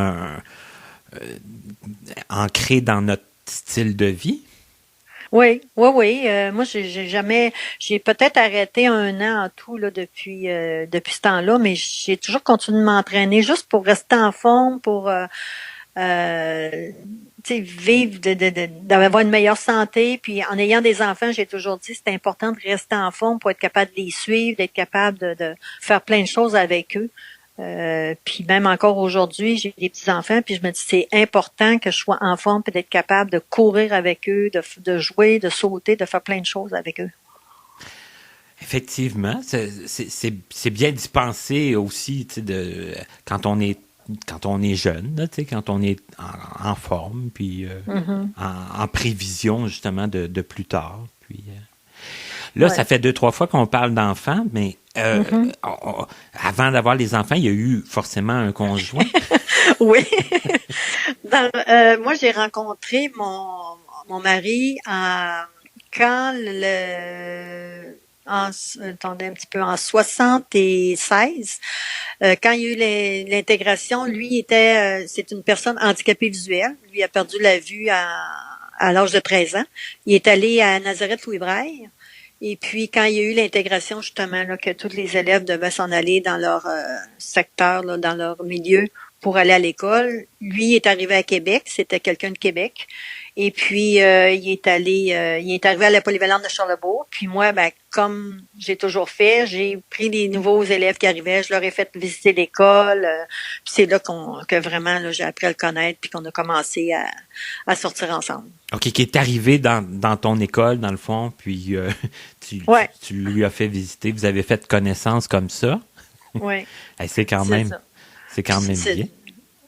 ancré dans notre style de vie. Oui. Moi, j'ai peut-être arrêté 1 an en tout là depuis ce temps-là, mais j'ai toujours continué de m'entraîner juste pour rester en forme, pour vivre, d'avoir une meilleure santé. Puis en ayant des enfants, j'ai toujours dit c'est important de rester en forme pour être capable de les suivre, d'être capable de faire plein de choses avec eux. Puis même encore aujourd'hui, j'ai des petits-enfants, puis je me dis c'est important que je sois en forme puis d'être capable de courir avec eux, de jouer, de sauter, de faire plein de choses avec eux. Effectivement, c'est bien d'y penser aussi, tu sais, quand on est jeune, là, tu sais, quand on est en forme, puis en prévision justement de plus tard. Puis là, ça fait 2-3 fois qu'on parle d'enfants, mais avant d'avoir les enfants, il y a eu forcément un conjoint. Oui. Moi, j'ai rencontré mon mari attendez un petit peu, en 76, quand il y a eu l'intégration, lui c'est une personne handicapée visuelle. Lui a perdu la vue à l'âge de 13 ans. Il est allé à Nazareth-Louis-Braille. Et puis, quand il y a eu l'intégration, justement, là, que tous les élèves devaient s'en aller dans leur secteur, là, dans leur milieu pour aller à l'école, lui est arrivé à Québec. C'était quelqu'un de Québec. Et puis, il est arrivé à la polyvalente de Charlebourg. Puis moi, comme j'ai toujours fait, j'ai pris les nouveaux élèves qui arrivaient, je leur ai fait visiter l'école. Puis c'est là que vraiment, là, j'ai appris à le connaître, puis qu'on a commencé à sortir ensemble. OK, qui est arrivé dans ton école, dans le fond, puis tu lui as fait visiter, vous avez fait connaissance comme ça. Oui. C'est quand même bien.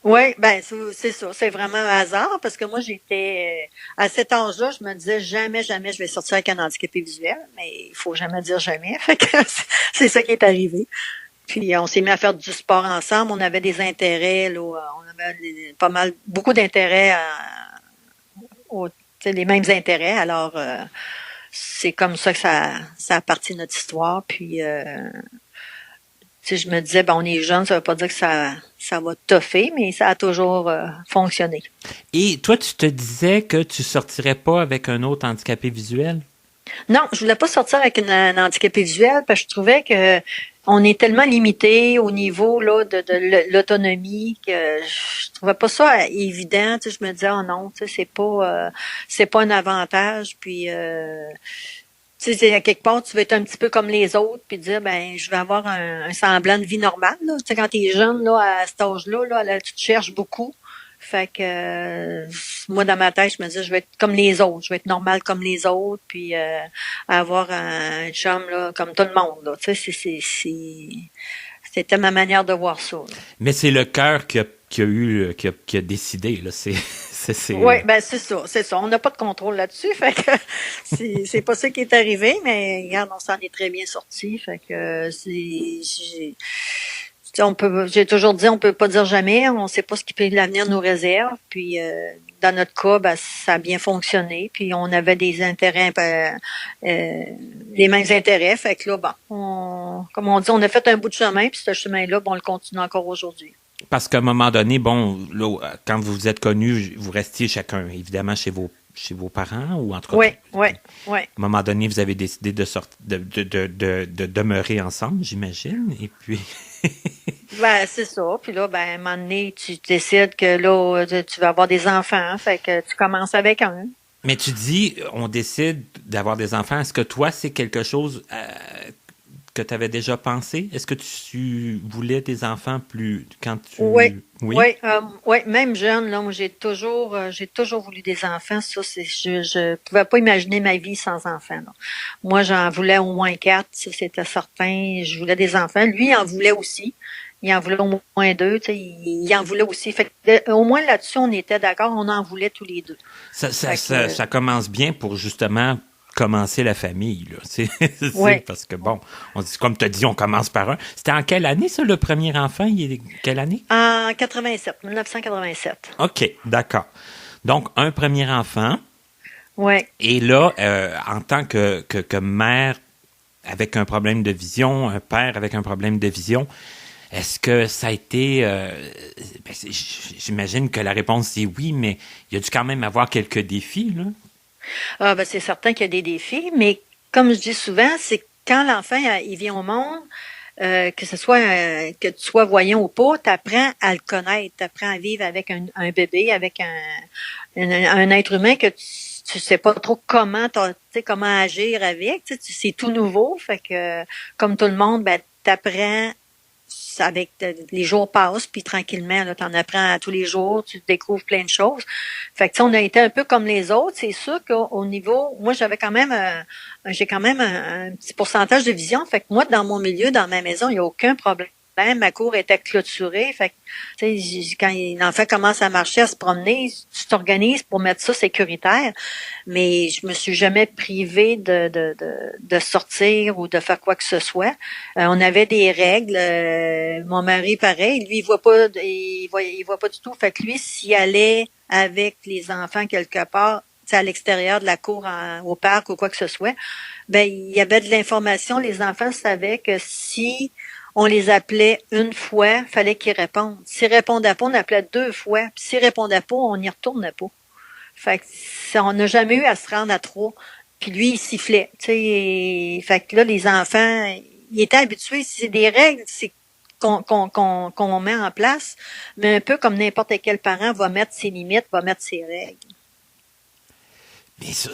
Oui, c'est ça. C'est vraiment un hasard parce que moi, j'étais à cet âge-là, je me disais jamais je vais sortir avec un handicapé visuel, mais il faut jamais dire jamais. Fait que c'est ça qui est arrivé. Puis on s'est mis à faire du sport ensemble. On avait des intérêts, là, on avait beaucoup d'intérêts, les mêmes intérêts. Alors c'est comme ça que ça a parti de notre histoire. Puis je me disais, on est jeunes, ça veut pas dire que ça va toffer, mais ça a toujours fonctionné. Et toi, tu te disais que tu sortirais pas avec un autre handicapé visuel? Non, je voulais pas sortir avec un handicapé visuel parce que je trouvais que on est tellement limité au niveau là de l'autonomie que je trouvais pas ça évident. Je me disais, oh non, c'est pas un avantage. Puis tu sais, à quelque part, tu veux être un petit peu comme les autres, puis dire, je vais avoir un semblant de vie normale, là. Tu sais, quand t'es jeune, là, à cet âge-là, là, tu te cherches beaucoup. Fait que, moi, dans ma tête, je me dis, je vais être comme les autres. Je vais être normale comme les autres, puis avoir un chum, là, comme tout le monde, là. Tu sais, c'était ma manière de voir ça, là. Mais c'est le cœur qui a décidé, là. Oui, c'est ça. On n'a pas de contrôle là-dessus, fait que c'est pas ça qui est arrivé, mais regarde, on s'en est très bien sorti, fait que j'ai toujours dit, on peut pas dire jamais, on sait pas ce que l'avenir nous réserve, puis dans notre cas, ça a bien fonctionné, puis on avait des intérêts, les mêmes intérêts, fait que là, comme on dit, on a fait un bout de chemin, puis ce chemin-là, on le continue encore aujourd'hui. Parce qu'à un moment donné, là, quand vous vous êtes connus, vous restiez chacun, évidemment, chez vos parents ou entre autres. Oui. À un moment donné, vous avez décidé de demeurer ensemble, j'imagine, et puis. Ben, c'est ça. Puis là, ben, à un moment donné, tu décides que là, tu vas avoir des enfants. Fait que tu commences avec un. Mais tu dis, on décide d'avoir des enfants. Est-ce que toi, c'est quelque chose que tu avais déjà pensé? Est-ce que tu voulais des enfants plus quand Oui. tu... Oui? Oui, même jeune, là, moi, j'ai toujours voulu des enfants. Ça, je pouvais pas imaginer ma vie sans enfants, là. Moi, j'en voulais au moins 4, ça, c'était certain. Je voulais des enfants. Lui, il en voulait aussi. Il en voulait au moins 2, tu sais, il en voulait aussi. Fait que, au moins là-dessus, on était d'accord, on en voulait tous les deux. Fait que, Ça commence bien pour justement commencer la famille, là. ouais. Parce que bon, on dit, comme tu as dit, on commence par un. C'était en quelle année, ça, le premier enfant? Il est quelle année? En 1987. OK, d'accord. Donc, un premier enfant. Ouais. Et là, en tant que mère avec un problème de vision, un père avec un problème de vision, est-ce que ça a été... j'imagine que la réponse c'est oui, mais il y a dû quand même avoir quelques défis, là. Ah, ben, c'est certain qu'il y a des défis, mais comme je dis souvent, c'est quand l'enfant il vient au monde, que ce soit que tu sois voyant ou pas, tu apprends à le connaître, tu apprends à vivre avec un bébé, avec un être humain que tu sais pas trop comment tu sais comment agir avec, c'est tout nouveau, fait que comme tout le monde, ben t'apprends avec les jours passent, puis tranquillement, là, t'en apprends à tous les jours, tu découvres plein de choses. Fait que, tu sais, on a été un peu comme les autres. C'est sûr qu'au niveau, moi, j'ai quand même un petit pourcentage de vision. Fait que moi, dans mon milieu, dans ma maison, il n'y a aucun problème. Ma cour était clôturée. Fait que, tu sais, quand l'enfant commence à marcher, à se promener, tu t'organises pour mettre ça sécuritaire. Mais je me suis jamais privée de sortir ou de faire quoi que ce soit. On avait des règles. Mon mari, pareil, lui, il voit pas du tout. Fait que lui, s'il allait avec les enfants quelque part, à l'extérieur de la cour, au parc ou quoi que ce soit, ben il y avait de l'information. Les enfants savaient que si on les appelait une fois, fallait qu'ils répondent. S'ils répondaient pas, on appelait 2 fois. Puis s'ils répondaient pas, on n'y retournait pas. Fait que on n'a jamais eu à se rendre à 3. Puis lui, il sifflait. Tu sais, fait que là, les enfants, ils étaient habitués. C'est des règles, c'est qu'on met en place, mais un peu comme n'importe quel parent va mettre ses limites, va mettre ses règles. Mais ça,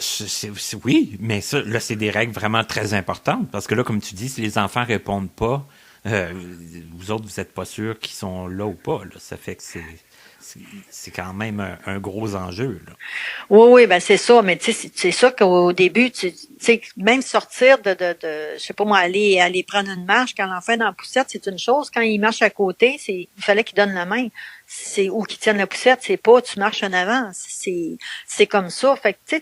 oui, mais ça, là, c'est des règles vraiment très importantes parce que là, comme tu dis, si les enfants répondent pas, vous autres, vous n'êtes pas sûrs qu'ils sont là ou pas. Là. Ça fait que c'est quand même un gros enjeu. Là. Oui, ben c'est ça, mais tu sais, c'est ça qu'au début, tu sais, même sortir je sais pas moi, aller prendre une marche quand l'enfant est dans la poussette, c'est une chose. Quand il marche à côté, il fallait qu'il donne la main. C'est ou qu'il tienne la poussette, c'est pas tu marches en avant. C'est comme ça. Fait que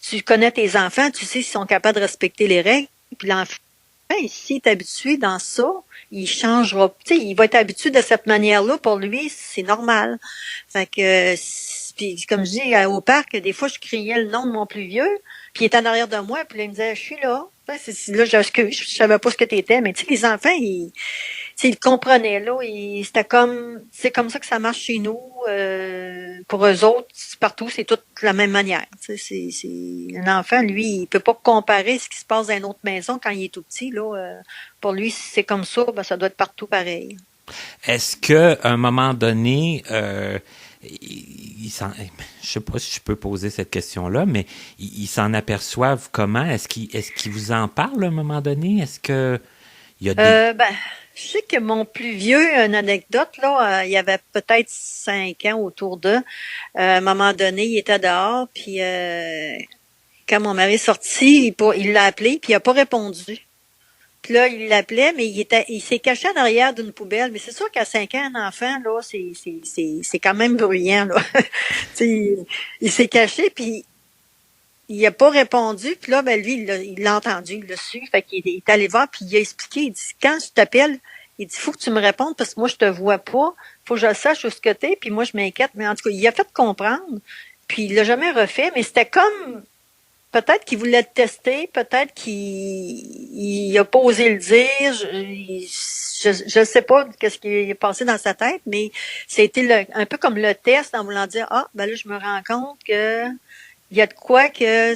tu connais tes enfants, tu sais s'ils sont capables de respecter les règles. Puis l'enfant, s'il est habitué dans ça, il changera. Tu sais, il va être habitué de cette manière-là. Pour lui, c'est normal. Fait que, puis comme je dis, au parc, des fois, je criais le nom de mon plus vieux, puis il était en arrière de moi, puis là, il me disait, je suis là. Là, je savais pas ce que t'étais, mais tu sais, les enfants, ils comprenaient, là, c'est comme ça que ça marche chez nous. Pour eux autres, partout, c'est toute la même manière. Tu sais, un enfant, lui, il peut pas comparer ce qui se passe dans une autre maison quand il est tout petit, là. Pour lui, si c'est comme ça, ben, ça doit être partout pareil. Est-ce que à un moment donné, je sais pas si je peux poser cette question-là, mais ils s'en aperçoivent comment? Est-ce qu'ils vous en parlent à un moment donné? Est-ce que il y a des... Ben, je sais que mon plus vieux, une anecdote, là, il y avait peut-être 5 ans autour d'eux. À un moment donné, il était dehors, puis quand mon mari est sorti, il l'a appelé, puis il a pas répondu. Puis là, il l'appelait, mais il s'est caché en arrière d'une poubelle. Mais c'est sûr qu'à 5 ans, un enfant, là, c'est quand même bruyant, là. Il s'est caché, puis il a pas répondu. Puis là, ben lui, il l'a entendu, il l'a su. Fait qu'il est allé voir, puis il a expliqué. Il dit, quand je t'appelle, il dit, faut que tu me répondes parce que moi, je te vois pas. Faut que je sache où ce que t'es, puis moi, je m'inquiète. Mais en tout cas, il a fait comprendre. Puis il l'a jamais refait, mais c'était comme... Peut-être qu'il voulait le tester, peut-être qu'il a pas osé le dire. Je sais pas qu'est-ce qui est passé dans sa tête, mais c'était un peu comme le test en voulant dire, ben là, je me rends compte que il y a de quoi que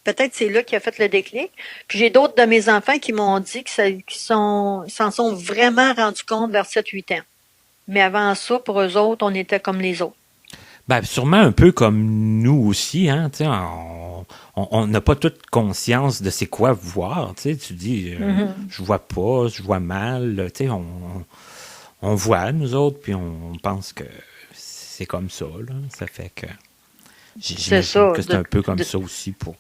peut-être c'est là qui a fait le déclic. Puis j'ai d'autres de mes enfants qui m'ont dit qu'ils s'en sont vraiment rendus compte vers 7-8 ans. Mais avant ça, pour eux autres, on était comme les autres. Ben, sûrement un peu comme nous aussi, hein, tu sais, on n'a pas toute conscience de c'est quoi voir, tu sais, tu dis, je vois pas, je vois mal, tu sais, on voit, nous autres, puis on pense que c'est comme ça, là, ça fait que j'imagine que c'est un peu comme ça aussi pour...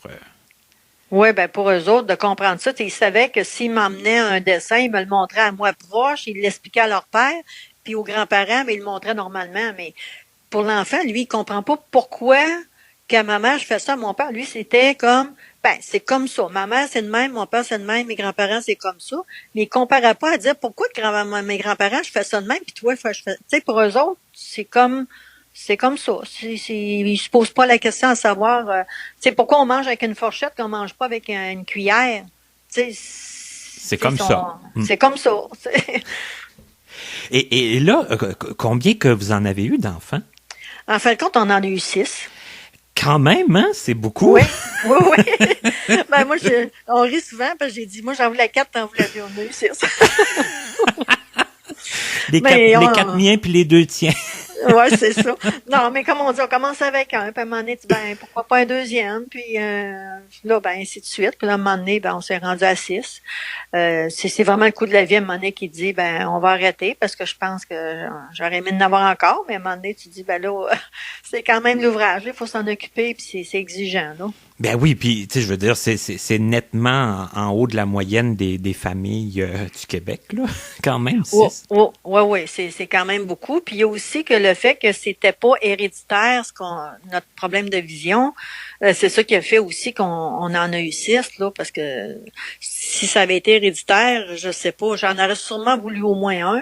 Oui, ben pour eux autres, de comprendre ça, ils savaient que s'ils m'emmenaient un dessin, ils me le montraient à moi proche, ils l'expliquaient à leur père, puis aux grands-parents, mais ils le montraient normalement, mais pour l'enfant, lui, il comprend pas pourquoi qu'à ma mère, je fais ça à mon père. Lui, c'était comme, ben, c'est comme ça. Ma mère, c'est de même, mon père, c'est de même, mes grands-parents, c'est comme ça. Mais il comparait pas à dire pourquoi mes grands-parents, je fais ça de même, puis toi, je fais, tu sais, pour eux autres, c'est comme ça. Ils se posent pas la question à savoir, tu sais, pourquoi on mange avec une fourchette qu'on mange pas avec une cuillère. Tu sais, c'est comme ça. C'est comme ça. Et là, combien que vous en avez eu d'enfants? En fin de compte, on en a eu 6. Quand même, hein? C'est beaucoup. Oui, oui. Ben, moi, on rit souvent parce que j'ai dit, moi, j'en voulais 4, t'en voulais 2, on a eu 6. Les 4 miens puis les 2 tiens. Oui, c'est ça. Non, mais comme on dit, on commence avec un, puis à un moment donné, tu dis, ben, pourquoi pas un deuxième, puis là, ben, ainsi de suite. Puis là, à un moment donné, ben, on s'est rendu à 6. C'est vraiment le coup de la vie, à un moment donné, qui dit, ben, on va arrêter, parce que je pense que j'aurais aimé en avoir encore, mais à un moment donné, tu dis, ben là, c'est quand même l'ouvrage, il faut s'en occuper, puis c'est exigeant, là. Ben oui, puis tu sais, je veux dire, c'est nettement en haut de la moyenne des familles du Québec, là, quand même. Oui, c'est quand même beaucoup. Puis il y a aussi que le fait que c'était pas héréditaire, notre problème de vision, c'est ça qui a fait aussi qu'on en a eu 6, là, parce que si ça avait été héréditaire, je sais pas, j'en aurais sûrement voulu au moins un.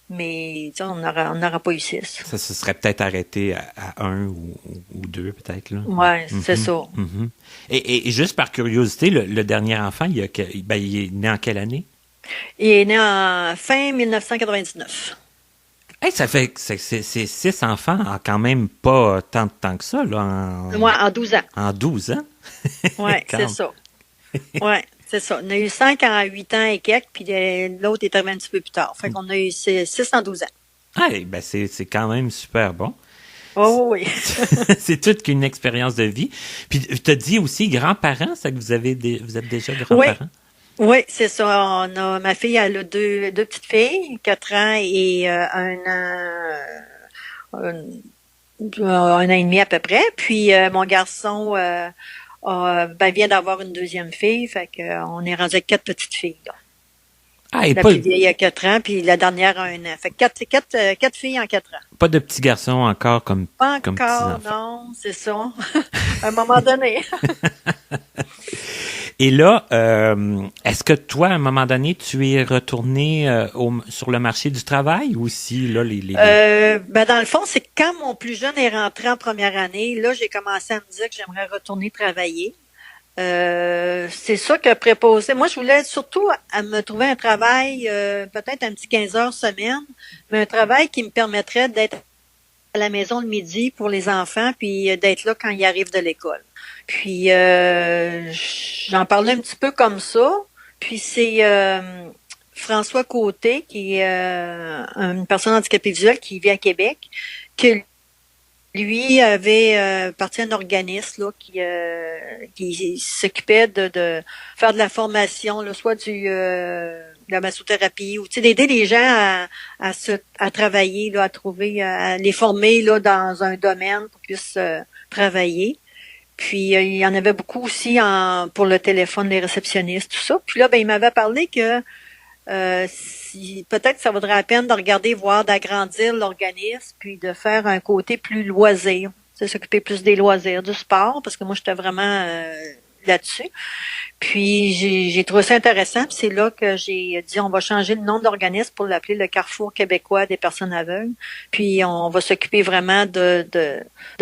Mais on n'aura pas eu 6. Ça se serait peut-être arrêté à 1 ou 2, peut-être, là. Ouais, c'est ça. Et juste par curiosité, le dernier enfant, il est né en quelle année? Il est né en fin 1999. Hey, ça fait que c'est 6 enfants en quand même pas tant de temps que ça, là. En 12 ans. En 12 ans? Oui, c'est ça. Oui. C'est ça. On a eu 5 en 8 ans et quelques, puis l'autre est arrivé un petit peu plus tard. Fait qu'on a eu 6 en 12 ans. Ah, ben c'est quand même super bon. Oh oui. C'est toute qu'une expérience de vie. Puis tu as dit aussi grands-parents, c'est que vous êtes déjà grands-parents? Oui, c'est ça. Ma fille, elle a deux petites filles, 4 ans et 1 an et demi à peu près. Puis mon garçon vient d'avoir une deuxième fille, fait qu'on est rendu avec 4 petites filles, là. Ah, et la plus vieille a 4 ans, puis la dernière a 1 an. Fait que 4 filles en 4 ans. Pas de petits garçons encore comme Pas comme encore, non, c'est ça. À un moment donné. Et là, est-ce que toi, à un moment donné, tu es retourné sur le marché du travail ou si là Dans le fond, c'est quand mon plus jeune est rentré en première année, là, j'ai commencé à me dire que j'aimerais retourner travailler. C'est ça que préposé. Moi, je voulais surtout à me trouver un travail, peut-être un petit 15 heures semaine, mais un travail qui me permettrait d'être à la maison le midi pour les enfants, puis d'être là quand ils arrivent de l'école. Puis j'en parlais un petit peu comme ça. Puis c'est François Côté, qui est une personne handicapée visuelle qui vit à Québec, que lui avait parti à un organisme là, qui s'occupait de faire de la formation, là, soit de la massothérapie, ou d'aider les gens à travailler, là, à trouver, à les former là, dans un domaine pour qu'ils puissent travailler. Puis il y en avait beaucoup aussi pour le téléphone, les réceptionnistes, tout ça. Puis là, il m'avait parlé que peut-être que ça vaudrait la peine de regarder, voir d'agrandir l'organisme, puis de faire un côté plus loisir, s'occuper plus des loisirs, du sport, parce que moi j'étais vraiment là-dessus. Puis j'ai trouvé ça intéressant, puis c'est là que j'ai dit on va changer le nom de l'organisme pour l'appeler le Carrefour québécois des personnes aveugles. Puis on va s'occuper vraiment de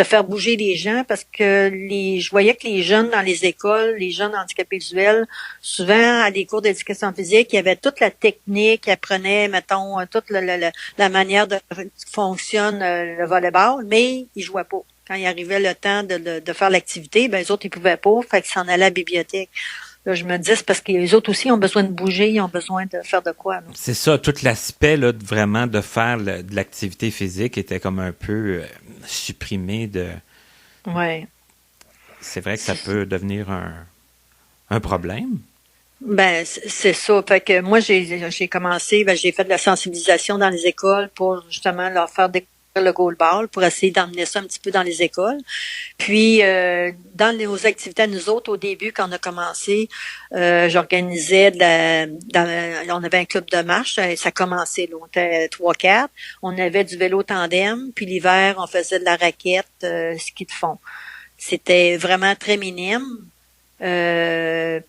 faire bouger les gens, parce que je voyais que les jeunes dans les écoles, les jeunes handicapés visuels, souvent à des cours d'éducation physique, il y avait toute la technique, ils apprenaient, mettons, toute la manière de fonctionne le volleyball, mais ils jouaient pas. Quand il arrivait le temps de faire l'activité, ben les autres, ils pouvaient pas, fait qu'ils s'en allaient à la bibliothèque. Là, je me dis, c'est parce que les autres aussi ont besoin de bouger, ils ont besoin de faire de quoi. Là. C'est ça, tout l'aspect là, vraiment de faire de l'activité physique était comme un peu supprimé de... Ouais. C'est vrai que ça peut devenir un problème. Ben, c'est ça. Fait que moi, j'ai commencé, j'ai fait de la sensibilisation dans les écoles pour justement leur faire découvrir le goalball, pour essayer d'emmener ça un petit peu dans les écoles. Puis, dans nos activités à nous autres, au début, quand on a commencé, j'organisais on avait un club de marche, ça commençait, là, on était 3-4. On avait du vélo tandem, puis l'hiver, on faisait de la raquette, ski de fond. C'était vraiment très minime.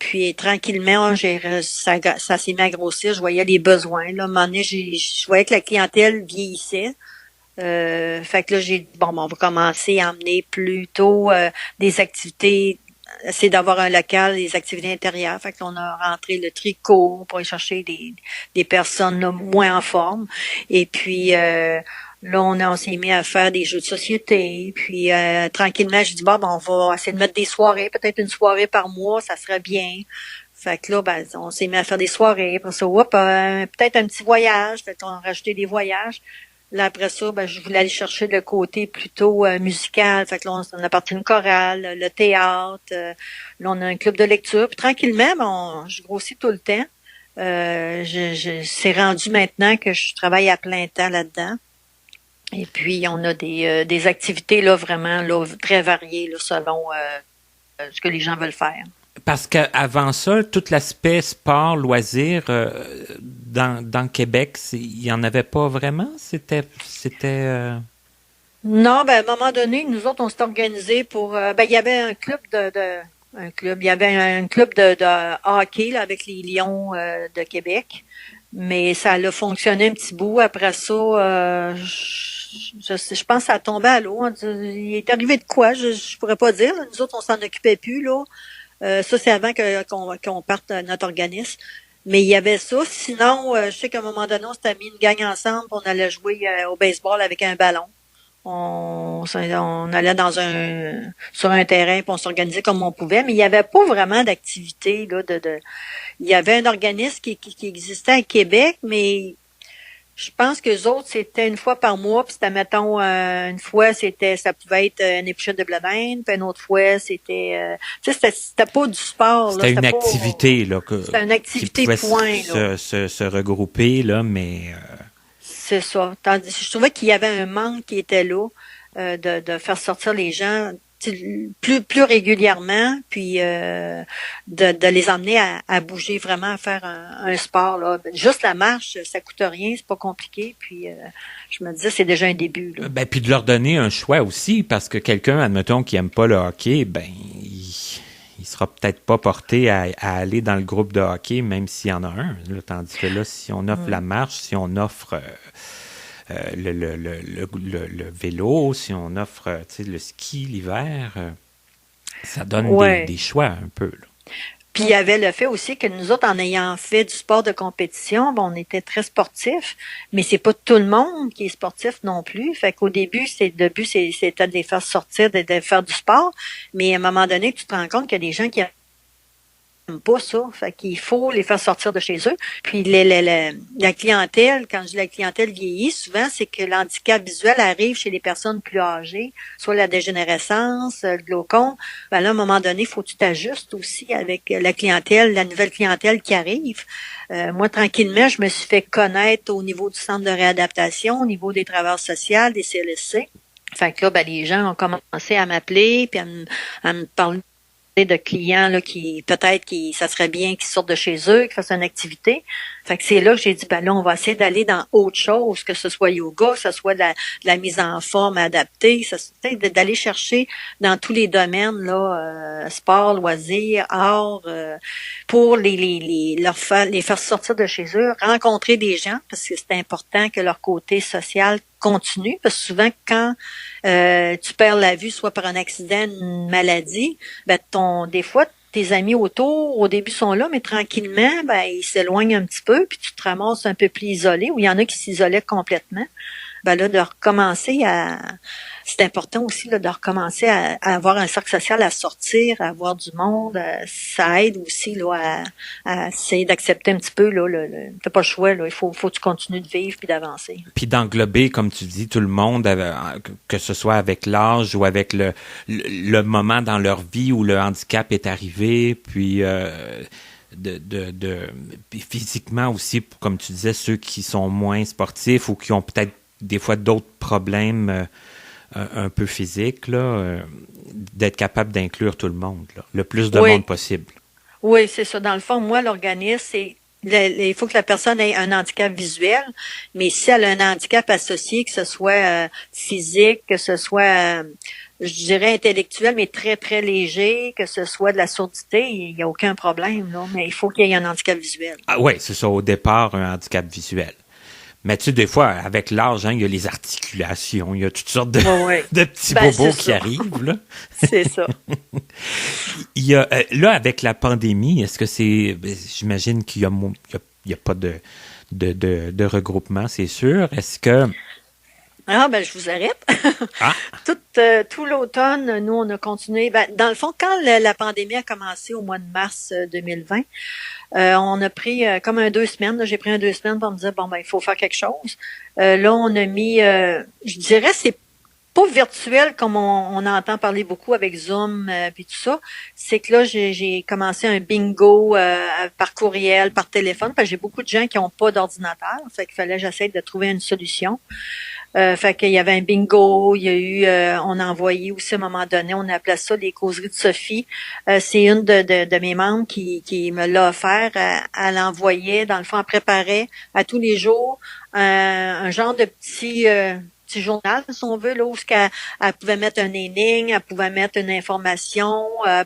Puis tranquillement, ça s'est mis à grossir. Je voyais les besoins. Là, à un moment donné, je voyais que la clientèle vieillissait. Fait que là, j'ai dit, bon, on va commencer à emmener plutôt des activités, essayer d'avoir un local, des activités intérieures. Fait que là, on a rentré le tricot pour aller chercher des personnes là, moins en forme. Et puis là, on s'est mis à faire des jeux de société. Puis tranquillement, j'ai dit, bon, on va essayer de mettre des soirées, peut-être une soirée par mois, ça serait bien. Fait que là, on s'est mis à faire des soirées. Après ça, peut-être un petit voyage. Fait qu'on a rajouté des voyages. Là, après ça, je voulais aller chercher le côté plutôt musical. Fait que là, on a parti une chorale, le théâtre. Là, on a un club de lecture. Puis tranquillement, je grossis tout le temps. C'est rendu maintenant que je travaille à plein temps là-dedans. Et puis, on a des activités là vraiment là très variées là, selon ce que les gens veulent faire. Parce qu'avant ça, tout l'aspect sport, loisir, dans Québec, il n'y en avait pas vraiment? C'était... Non, à un moment donné, nous autres, on s'est organisés pour... il y avait un club il y avait un club de hockey là, avec les Lions de Québec, mais ça a fonctionné un petit bout. Après ça, je pense que ça a tombé à l'eau. Il est arrivé de quoi? Je pourrais pas dire. Là. Nous autres, on s'en occupait plus, là. Ça, c'est avant qu'on parte notre organisme. Mais il y avait ça. Sinon, je sais qu'à un moment donné, on s'était mis une gang ensemble, on allait jouer au baseball avec un ballon. On allait sur un terrain, puis on s'organisait comme on pouvait, mais il n'y avait pas vraiment d'activité là. Il y avait un organisme qui existait à Québec, mais je pense que les autres, c'était une fois par mois, puis c'était, mettons, une fois, ça pouvait être une épluchette de blé d'Inde, puis une autre fois, c'était, c'était pas du sport, là. C'était une activité, là. C'était une activité, point, là. Se regrouper, là, mais... C'est ça. Je trouvais qu'il y avait un manque qui était là, de faire sortir les gens plus régulièrement, puis de les emmener à bouger vraiment, à faire un sport là. Juste la marche, ça coûte rien, c'est pas compliqué, puis je me disais c'est déjà un début là. Puis de leur donner un choix aussi, parce que quelqu'un, admettons, qui aime pas le hockey, il sera peut-être pas porté à aller dans le groupe de hockey, même s'il y en a un. Là, tandis que là, si on offre la marche, si on offre le vélo, si on offre le ski l'hiver, ça donne des choix un peu. Là. Puis il y avait le fait aussi que nous autres, en ayant fait du sport de compétition, on était très sportifs, mais c'est pas tout le monde qui est sportif non plus. Fait qu'au début, le but, c'était de les faire sortir, de faire du sport, mais à un moment donné, tu te rends compte qu'il y a des gens qui n'aiment pas ça. Fait qu'il faut les faire sortir de chez eux. Puis la clientèle, quand je dis la clientèle vieillit, souvent, c'est que l'handicap visuel arrive chez les personnes plus âgées, soit la dégénérescence, le glaucome. Là, à un moment donné, il faut que tu t'ajustes aussi avec la clientèle, la nouvelle clientèle qui arrive. Moi, tranquillement, je me suis fait connaître au niveau du centre de réadaptation, au niveau des travailleurs sociaux, des CLSC. Fait que là, les gens ont commencé à m'appeler, puis à me parler de clients là qui peut-être ça serait bien qu'ils sortent de chez eux, qu'ils fassent une activité. Fait que c'est là que j'ai dit là on va essayer d'aller dans autre chose, que ce soit yoga, que ce soit de la mise en forme adaptée, d'aller chercher dans tous les domaines là sport, loisirs, art pour les faire sortir de chez eux, rencontrer des gens parce que c'est important que leur côté social continue parce que souvent quand tu perds la vue soit par un accident, une maladie, des fois tes amis autour au début sont là mais tranquillement ils s'éloignent un petit peu puis tu te ramasses un peu plus isolé ou il y en a qui s'isolaient complètement. ben là, de recommencer c'est important aussi là, de recommencer à avoir un cercle social, à sortir, à avoir du monde. Ça aide aussi là, à essayer d'accepter un petit peu là, t'as pas le choix, là, il faut que tu continues de vivre puis d'avancer. Puis d'englober, comme tu dis, tout le monde, que ce soit avec l'âge ou avec le moment dans leur vie où le handicap est arrivé, puis puis physiquement aussi, comme tu disais, ceux qui sont moins sportifs ou qui ont peut-être des fois d'autres problèmes un peu physiques, là, d'être capable d'inclure tout le monde, là, le plus de monde possible. Oui, c'est ça. Dans le fond, moi, l'organisme, il faut que la personne ait un handicap visuel, mais si elle a un handicap associé, que ce soit physique, que ce soit, je dirais, intellectuel, mais très, très léger, que ce soit de la surdité, il n'y a aucun problème, là, mais il faut qu'il y ait un handicap visuel. Ah oui, c'est ça, au départ, un handicap visuel. Mais tu sais, des fois, avec l'âge, hein, il y a les articulations, il y a toutes sortes de petits bobos qui arrivent, là. C'est ça. Il y a, là, avec la pandémie, est-ce que j'imagine qu'il y a pas de regroupement, c'est sûr. Est-ce que... Ah, ben, je vous arrête. Ah. Tout l'automne, nous, on a continué. Ben, dans le fond, quand la pandémie a commencé au mois de mars 2020, on a pris comme 2 semaines. Là, j'ai pris 2 semaines pour me dire, bon, ben, il faut faire quelque chose. Là, on a mis, je dirais, c'est pas virtuel comme on entend parler beaucoup avec Zoom puis tout ça. C'est que là, j'ai commencé un bingo par courriel, par téléphone, parce que j'ai beaucoup de gens qui n'ont pas d'ordinateur. Fait qu'il fallait que j'essaie de trouver une solution. Fait qu'il y avait un bingo, il y a eu, on a envoyé aussi à un moment donné, on appelait ça les causeries de Sophie. C'est une de mes membres qui me l'a offert. Elle envoyait, dans le fond, elle préparait à tous les jours un genre de petit journal, si on veut, là, où elle pouvait mettre un énigme, elle pouvait mettre une information, un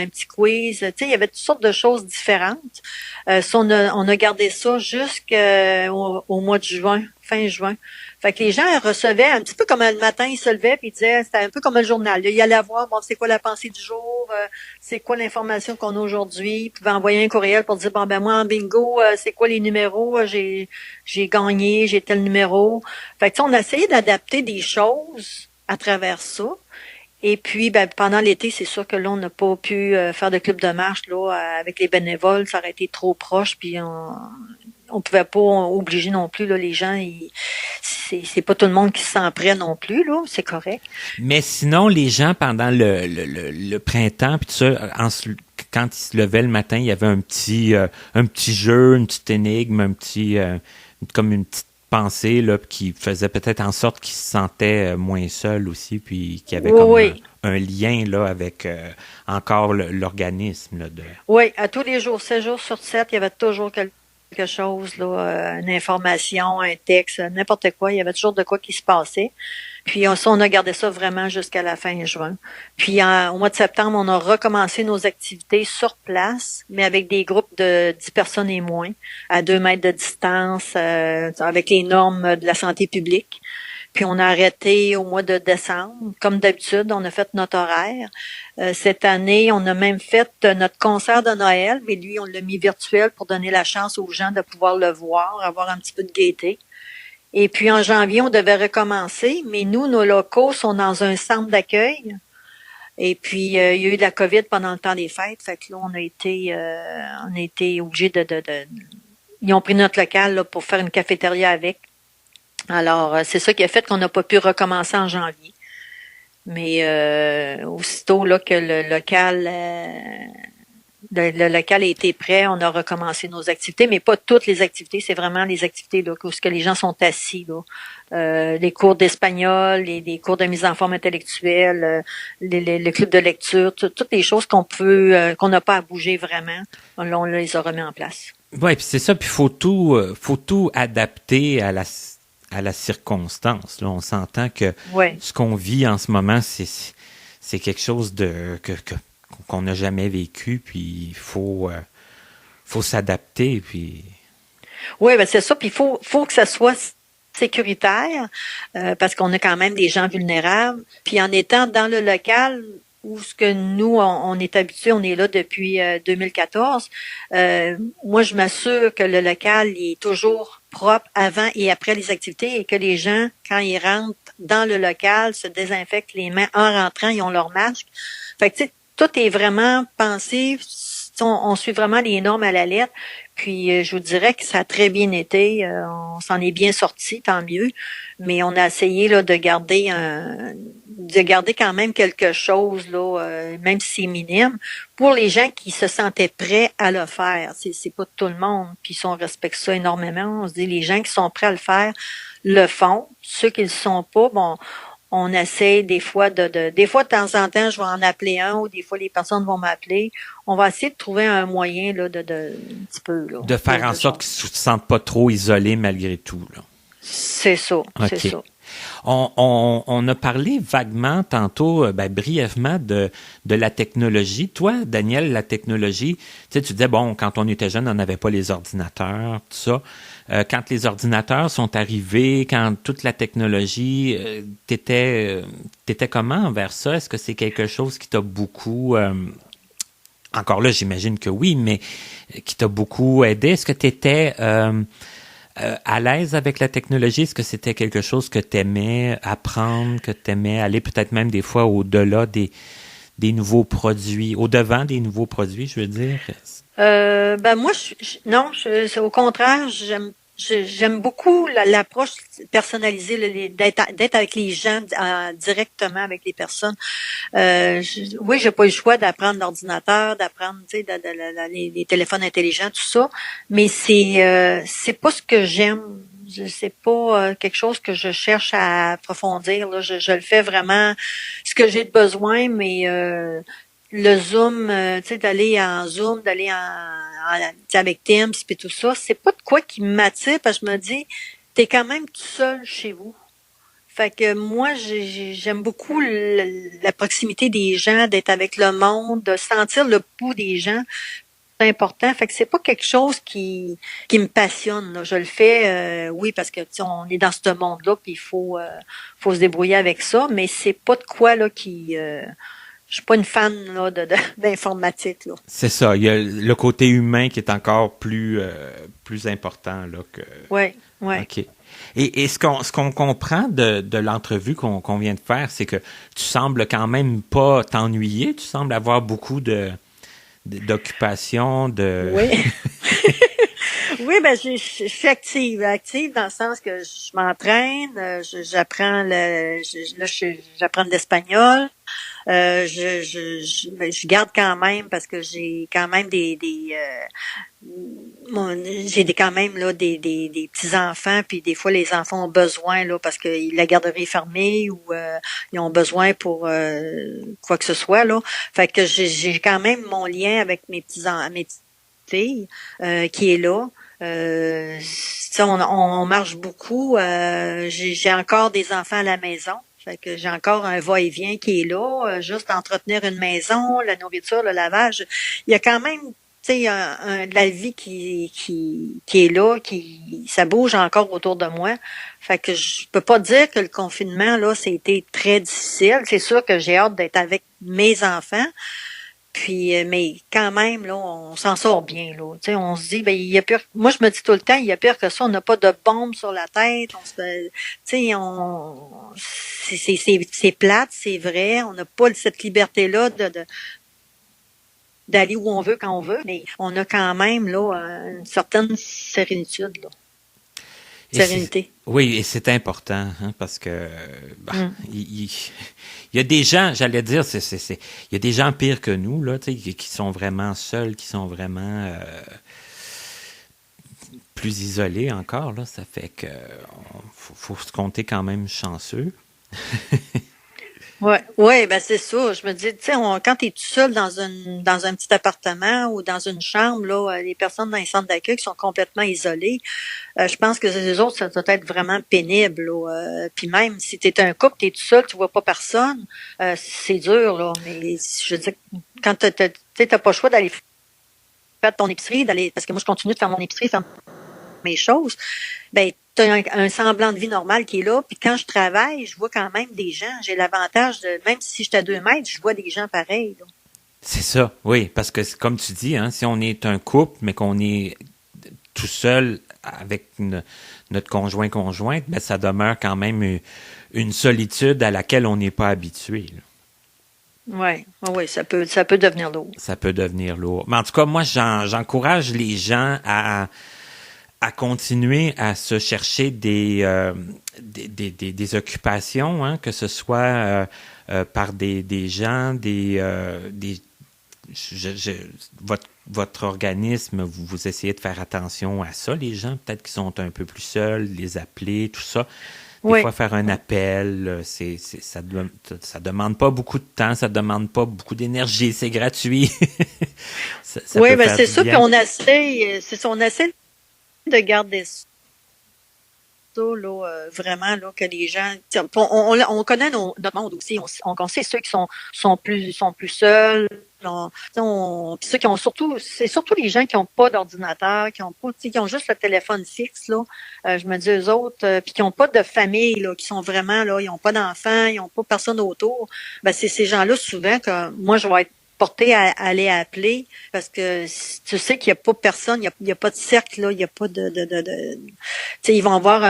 petit quiz. Tu sais, il y avait toutes sortes de choses différentes. Ça, on a gardé ça jusqu'au mois de juin, fin juin. Fait que les gens recevaient un petit peu comme le matin, ils se levaient puis ils disaient, c'était un peu comme le journal. Là, ils allaient voir, bon, c'est quoi la pensée du jour, c'est quoi l'information qu'on a aujourd'hui. Ils pouvaient envoyer un courriel pour dire, bon, ben moi, en bingo, c'est quoi les numéros, j'ai gagné, j'ai tel numéro. Fait que tu sais, on a essayé d'adapter des choses à travers ça. Et puis, ben, pendant l'été, c'est sûr que là, on n'a pas pu faire de club de marche là avec les bénévoles. Ça aurait été trop proche, puis on pouvait pas obliger non plus là les gens. C'est pas tout le monde qui se sent prêt non plus là, c'est correct. Mais sinon, les gens pendant le printemps, puis tout ça, quand ils se levaient le matin, il y avait un petit jeu, une petite énigme, comme une petite pensée là, qui faisait peut-être en sorte qu'ils se sentaient moins seuls aussi, puis qu'il y avait comme un lien là avec encore l'organisme là, de. Oui, à tous les jours, 7 jours sur 7, il y avait toujours quelque chose là, une information, un texte, n'importe quoi. Il y avait toujours de quoi qui se passait. Puis on a gardé ça vraiment jusqu'à la fin juin. Puis au mois de septembre, on a recommencé nos activités sur place, mais avec des groupes de 10 personnes et moins, à 2 mètres de distance, avec les normes de la santé publique. Puis on a arrêté au mois de décembre. Comme d'habitude, on a fait notre horaire. Cette année, on a même fait notre concert de Noël, mais lui, on l'a mis virtuel pour donner la chance aux gens de pouvoir le voir, avoir un petit peu de gaieté. Et puis en janvier, on devait recommencer, mais nous, nos locaux sont dans un centre d'accueil. Et puis il y a eu de la COVID pendant le temps des fêtes, fait que là on a été obligés ils ont pris notre local là, pour faire une cafétéria avec. Alors c'est ça qui a fait qu'on n'a pas pu recommencer en janvier. Mais aussitôt là que le local a été prêt, on a recommencé nos activités, mais pas toutes les activités, c'est vraiment les activités là, où les gens sont assis. Là. Les cours d'espagnol, les cours de mise en forme intellectuelle, le club de lecture, toutes les choses qu'on n'a pas à bouger vraiment, on les a remis en place. Oui, puis c'est ça, puis faut tout adapter à la circonstance. Là, on s'entend que ce qu'on vit en ce moment, c'est quelque chose qu'on n'a jamais vécu, puis il faut s'adapter, puis. Oui, ben c'est ça, puis il faut que ça soit sécuritaire, parce qu'on a quand même des gens vulnérables. Puis en étant dans le local où ce que nous on est habitués, on est là depuis 2014. Moi, je m'assure que le local il est toujours propre avant et après les activités et que les gens, quand ils rentrent dans le local, se désinfectent les mains en rentrant, ils ont leur masque. Fait que, tu sais, tout est vraiment pensé, on suit vraiment les normes à la lettre. Puis, je vous dirais que ça a très bien été. On s'en est bien sorti, tant mieux. Mais on a essayé là de garder quand même quelque chose là, même si c'est minime, pour les gens qui se sentaient prêts à le faire. C'est pas tout le monde. Puis, si on respecte ça énormément, on se dit les gens qui sont prêts à le faire le font. Ceux qui le sont pas, bon. On essaie des fois des fois de temps en temps, je vais en appeler un ou des fois les personnes vont m'appeler. On va essayer de trouver un moyen là un petit peu là. De faire en sorte qu'ils ne se sentent pas trop isolés malgré tout, là. C'est ça, okay. C'est ça. On a parlé vaguement tantôt, brièvement de la technologie. Toi, Daniel, la technologie, tu sais, tu disais, bon, quand on était jeune, on n'avait pas les ordinateurs, tout ça. Quand les ordinateurs sont arrivés, quand toute la technologie, t'étais comment envers ça? Est-ce que c'est quelque chose qui t'a beaucoup... encore là, j'imagine que oui, mais qui t'a beaucoup aidé? Est-ce que t'étais... à l'aise avec la technologie? Est-ce que c'était quelque chose que t'aimais apprendre, que t'aimais aller peut-être même des fois au-delà des nouveaux produits, au-devant des nouveaux produits, je veux dire? Moi, au contraire, j'aime beaucoup l'approche personnalisée, d'être avec les gens directement avec les personnes. Oui, j'ai pas eu le choix d'apprendre l'ordinateur, d'apprendre, tu sais, les téléphones intelligents, tout ça, mais c'est pas ce que j'aime. C'est pas quelque chose que je cherche à approfondir. Là. Je le fais vraiment ce que j'ai de besoin, mais le Zoom, tu sais, d'aller en Zoom, d'aller avec Teams puis tout ça, c'est pas de quoi qui m'attire parce que je me dis, t'es quand même tout seul chez vous. Fait que moi, j'aime beaucoup la proximité des gens, d'être avec le monde, de sentir le pouls des gens. C'est important. Fait que c'est pas quelque chose qui me passionne. Là. Je le fais, oui, parce que on est dans ce monde-là, puis il faut se débrouiller avec ça, mais c'est pas de quoi là qui je suis pas une fan là, d'informatique. Là. C'est ça. Il y a le côté humain qui est encore plus important là que. Oui. OK. Et ce qu'on comprend de l'entrevue qu'on vient de faire, c'est que tu sembles quand même pas t'ennuyer. Tu sembles avoir beaucoup d'occupation. Oui. Oui, je suis active dans le sens que je m'entraîne, j'apprends j'apprends de l'espagnol. Je garde quand même parce que j'ai quand même quand même là des petits enfants, puis des fois les enfants ont besoin là parce que la garderie est fermée ou ils ont besoin pour quoi que ce soit là. Fait que j'ai quand même mon lien avec mes petites filles qui est là. On marche beaucoup. J'ai encore des enfants à la maison. Fait que j'ai encore un va-et-vient qui est là. Juste entretenir une maison, la nourriture, le lavage. Il y a quand même, tu sais, de la vie qui est là, ça bouge encore autour de moi. Fait que je peux pas dire que le confinement, là, c'était très difficile. C'est sûr que j'ai hâte d'être avec mes enfants. Puis, mais quand même, là, on s'en sort bien, là. Tu sais, on se dit, il y a pire. Moi, je me dis tout le temps, il y a pire que ça. On n'a pas de bombe sur la tête. Tu sais, c'est plate, c'est vrai. On n'a pas cette liberté-là d'aller où on veut quand on veut, mais on a quand même, là, une certaine sérénitude, là. Sérénité. Oui, et c'est important, hein, parce que il y a des gens, j'allais dire, il y a des gens pires que nous, là, tu sais, qui sont vraiment seuls, qui sont vraiment plus isolés encore, là. Ça fait que faut se compter quand même chanceux. Ouais, c'est ça. Je me dis, tu sais, quand t'es tout seul dans un petit appartement ou dans une chambre, là, les personnes dans les centres d'accueil qui sont complètement isolées, je pense que les autres, ça doit être vraiment pénible. Là. Puis même si t'es un couple, t'es tout seul, tu vois pas personne, c'est dur, là. Mais je veux dire, quand t'as pas le choix d'aller faire ton épicerie, parce que moi je continue de faire mon épicerie, faire mes choses, ben t'as un semblant de vie normale qui est là, puis quand je travaille, je vois quand même des gens. J'ai l'avantage de, même si je suis à 2 mètres, je vois des gens pareils. Là. C'est ça, oui, parce que comme tu dis, hein, si on est un couple, mais qu'on est tout seul avec notre conjointe, ben ça demeure quand même une solitude à laquelle on n'est pas habitué. Oui, oui, ça peut devenir lourd. Ça peut devenir lourd. Mais en tout cas, moi, j'encourage les gens à continuer à se chercher des occupations, hein, que ce soit par des gens, votre organisme, vous essayez de faire attention à ça, les gens peut-être qui sont un peu plus seuls, les appeler, tout ça. Des fois, faire un appel, ça demande pas beaucoup de temps, ça demande pas beaucoup d'énergie, c'est gratuit. ça oui, ben c'est ça, puis on essaie de garder ça, là, vraiment, là, que les gens, on connaît notre monde aussi, on sait ceux qui sont plus seuls, puis ceux qui ont c'est surtout les gens qui n'ont pas d'ordinateur, qui ont juste le téléphone fixe, là, je me dis eux autres, puis qui n'ont pas de famille, là, qui sont vraiment, là, ils n'ont pas d'enfants, ils n'ont pas personne autour, ben c'est ces gens-là, souvent, que moi, je vais être porté à aller appeler parce que tu sais qu'il n'y a pas personne, il y a pas de cercle, là, il n'y a pas de tu sais, ils vont avoir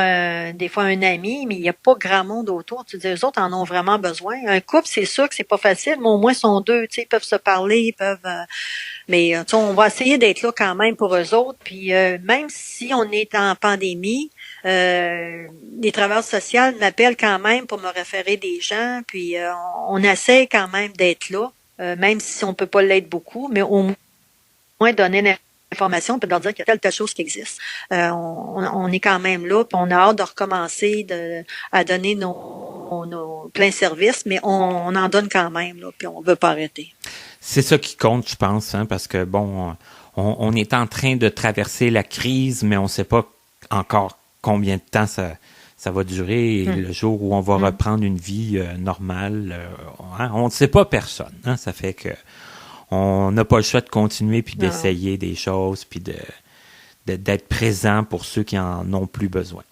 des fois un ami, mais il n'y a pas grand monde autour. Tu dis, eux autres en ont vraiment besoin. Un couple, c'est sûr que c'est pas facile, mais au moins ils sont deux, tu sais, ils peuvent se parler, ils peuvent mais tu sais, on va essayer d'être là quand même pour eux autres. Puis même si on est en pandémie, les travailleurs sociaux m'appellent quand même pour me référer des gens, puis on essaie quand même d'être là. Même si on peut pas l'être beaucoup, mais au moins donner l'information, on peut leur dire qu'il y a telle chose qui existe. On est quand même là, puis on a hâte de recommencer à donner nos pleins services, mais on en donne quand même, là, puis on veut pas arrêter. C'est ça qui compte, je pense, hein, parce que bon, on est en train de traverser la crise, mais on sait pas encore combien de temps ça va durer, et le jour où on va reprendre une vie normale, hein, on ne sait pas personne. Hein, ça fait que on n'a pas le choix de continuer puis d'essayer des choses puis d'être présent pour ceux qui en ont plus besoin.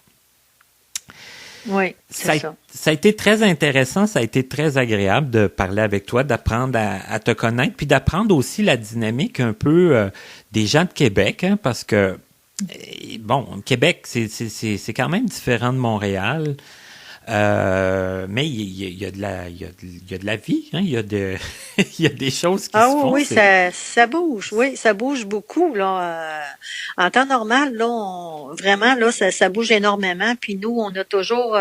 Oui, c'est ça. Ça a été très intéressant, ça a été très agréable de parler avec toi, d'apprendre à te connaître, puis d'apprendre aussi la dynamique un peu des gens de Québec, hein, parce que bon, Québec, c'est quand même différent de Montréal, mais il y a de la vie, hein, il y a des choses qui se font. Oui, ça bouge, oui, ça bouge beaucoup là. En temps normal, là, vraiment là, ça bouge énormément. Puis nous, on a toujours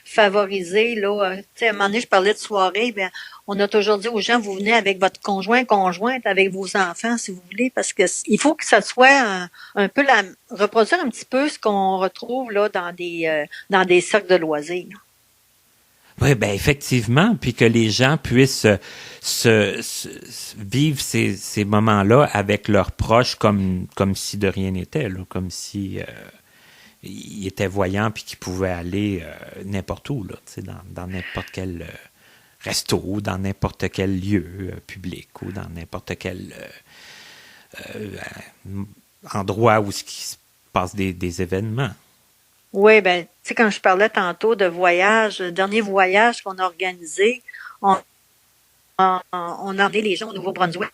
favorisé là. Tu sais, à un moment donné, je parlais de soirée, ben on a toujours dit aux gens, vous venez avec votre conjointe, avec vos enfants, si vous voulez, parce que il faut que ça soit un peu reproduire un petit peu ce qu'on retrouve là dans des cercles de loisirs. Oui, ben effectivement, puis que les gens puissent vivre ces moments-là avec leurs proches comme si de rien n'était, là, comme si ils étaient voyants puis qu'ils pouvaient aller n'importe où, là, tu sais, dans n'importe quel resto, dans n'importe quel lieu public ou dans n'importe quel endroit où il se passe des événements. Oui, ben, tu sais, quand je parlais tantôt de voyage, le dernier voyage qu'on a organisé, on a emmené les gens au Nouveau-Brunswick.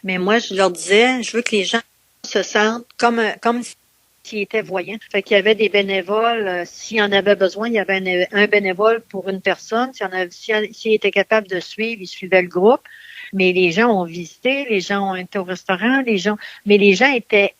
Mais moi, je leur disais, je veux que les gens se sentent comme s'ils étaient voyants. Fait qu'il y avait des bénévoles, s'il y en avait besoin, il y avait un bénévole pour une personne. S'il était capable de suivre, il suivait le groupe. Mais les gens ont visité, les gens ont été au restaurant, mais les gens étaient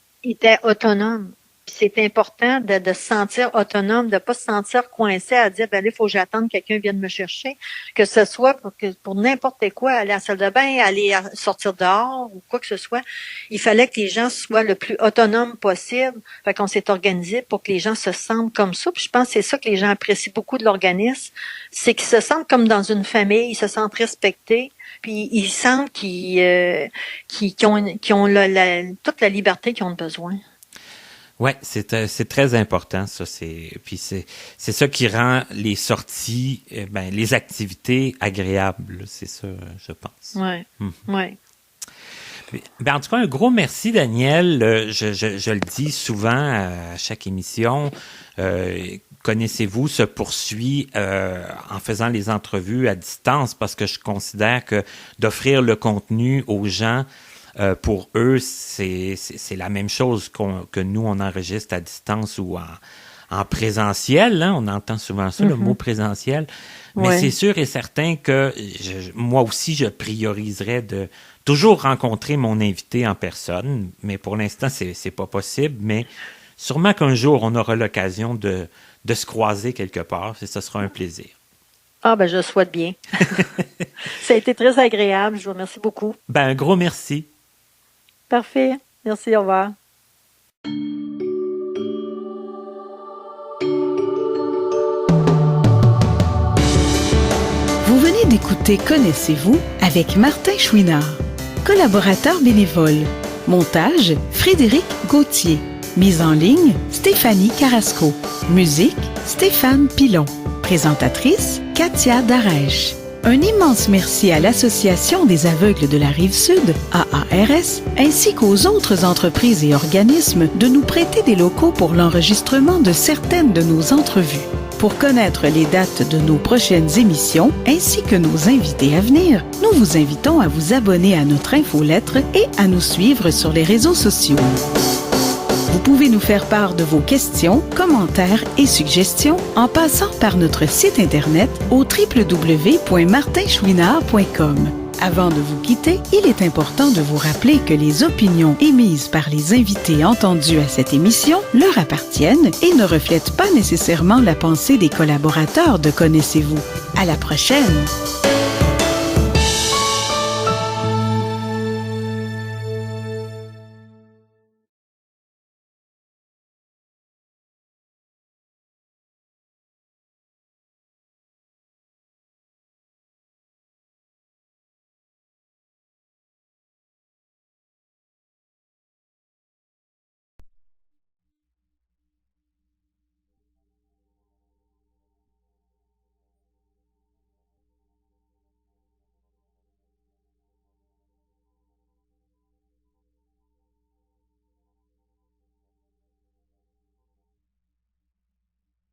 autonomes. Puis c'est important de se sentir autonome, de pas se sentir coincé à dire, ben là, il faut que j'attende que quelqu'un vienne me chercher. Que ce soit pour n'importe quoi, aller à la salle de bain, aller sortir dehors ou quoi que ce soit. Il fallait que les gens soient le plus autonomes possible. Fait qu'on s'est organisé pour que les gens se sentent comme ça. Puis je pense que c'est ça que les gens apprécient beaucoup de l'organisme. C'est qu'ils se sentent comme dans une famille, ils se sentent respectés. Puis ils sentent qu'ils ont toute la liberté qu'ils ont besoin. Ouais, c'est très important, ça. Puis c'est ça qui rend les sorties, les activités agréables. C'est ça, je pense. Ouais. Ouais. Ben, en tout cas, un gros merci, Daniel. Je le dis souvent à chaque émission. Connaissez-vous se poursuit en faisant les entrevues à distance parce que je considère que d'offrir le contenu aux gens Pour eux, c'est la même chose que nous, on enregistre à distance ou en présentiel. Hein? On entend souvent ça, le mot présentiel. Mais c'est sûr et certain que moi aussi, je prioriserais de toujours rencontrer mon invité en personne. Mais pour l'instant, c'est pas possible. Mais sûrement qu'un jour, on aura l'occasion de se croiser quelque part. Et ce sera un plaisir. Ah, ben, je le souhaite bien. Ça a été très agréable. Je vous remercie beaucoup. Ben, un gros merci. Parfait. Merci, au revoir. Vous venez d'écouter Connaissez-vous avec Martin Chouinard, collaborateur bénévole. Montage, Frédéric Gauthier. Mise en ligne, Stéphanie Carrasco. Musique, Stéphane Pilon. Présentatrice, Katia Darèche. Un immense merci à l'Association des aveugles de la Rive-Sud, AARS, ainsi qu'aux autres entreprises et organismes de nous prêter des locaux pour l'enregistrement de certaines de nos entrevues. Pour connaître les dates de nos prochaines émissions, ainsi que nos invités à venir, nous vous invitons à vous abonner à notre infolettre et à nous suivre sur les réseaux sociaux. Vous pouvez nous faire part de vos questions, commentaires et suggestions en passant par notre site Internet au www.martinchouinard.com. Avant de vous quitter, il est important de vous rappeler que les opinions émises par les invités entendus à cette émission leur appartiennent et ne reflètent pas nécessairement la pensée des collaborateurs de Connaissez-vous. À la prochaine!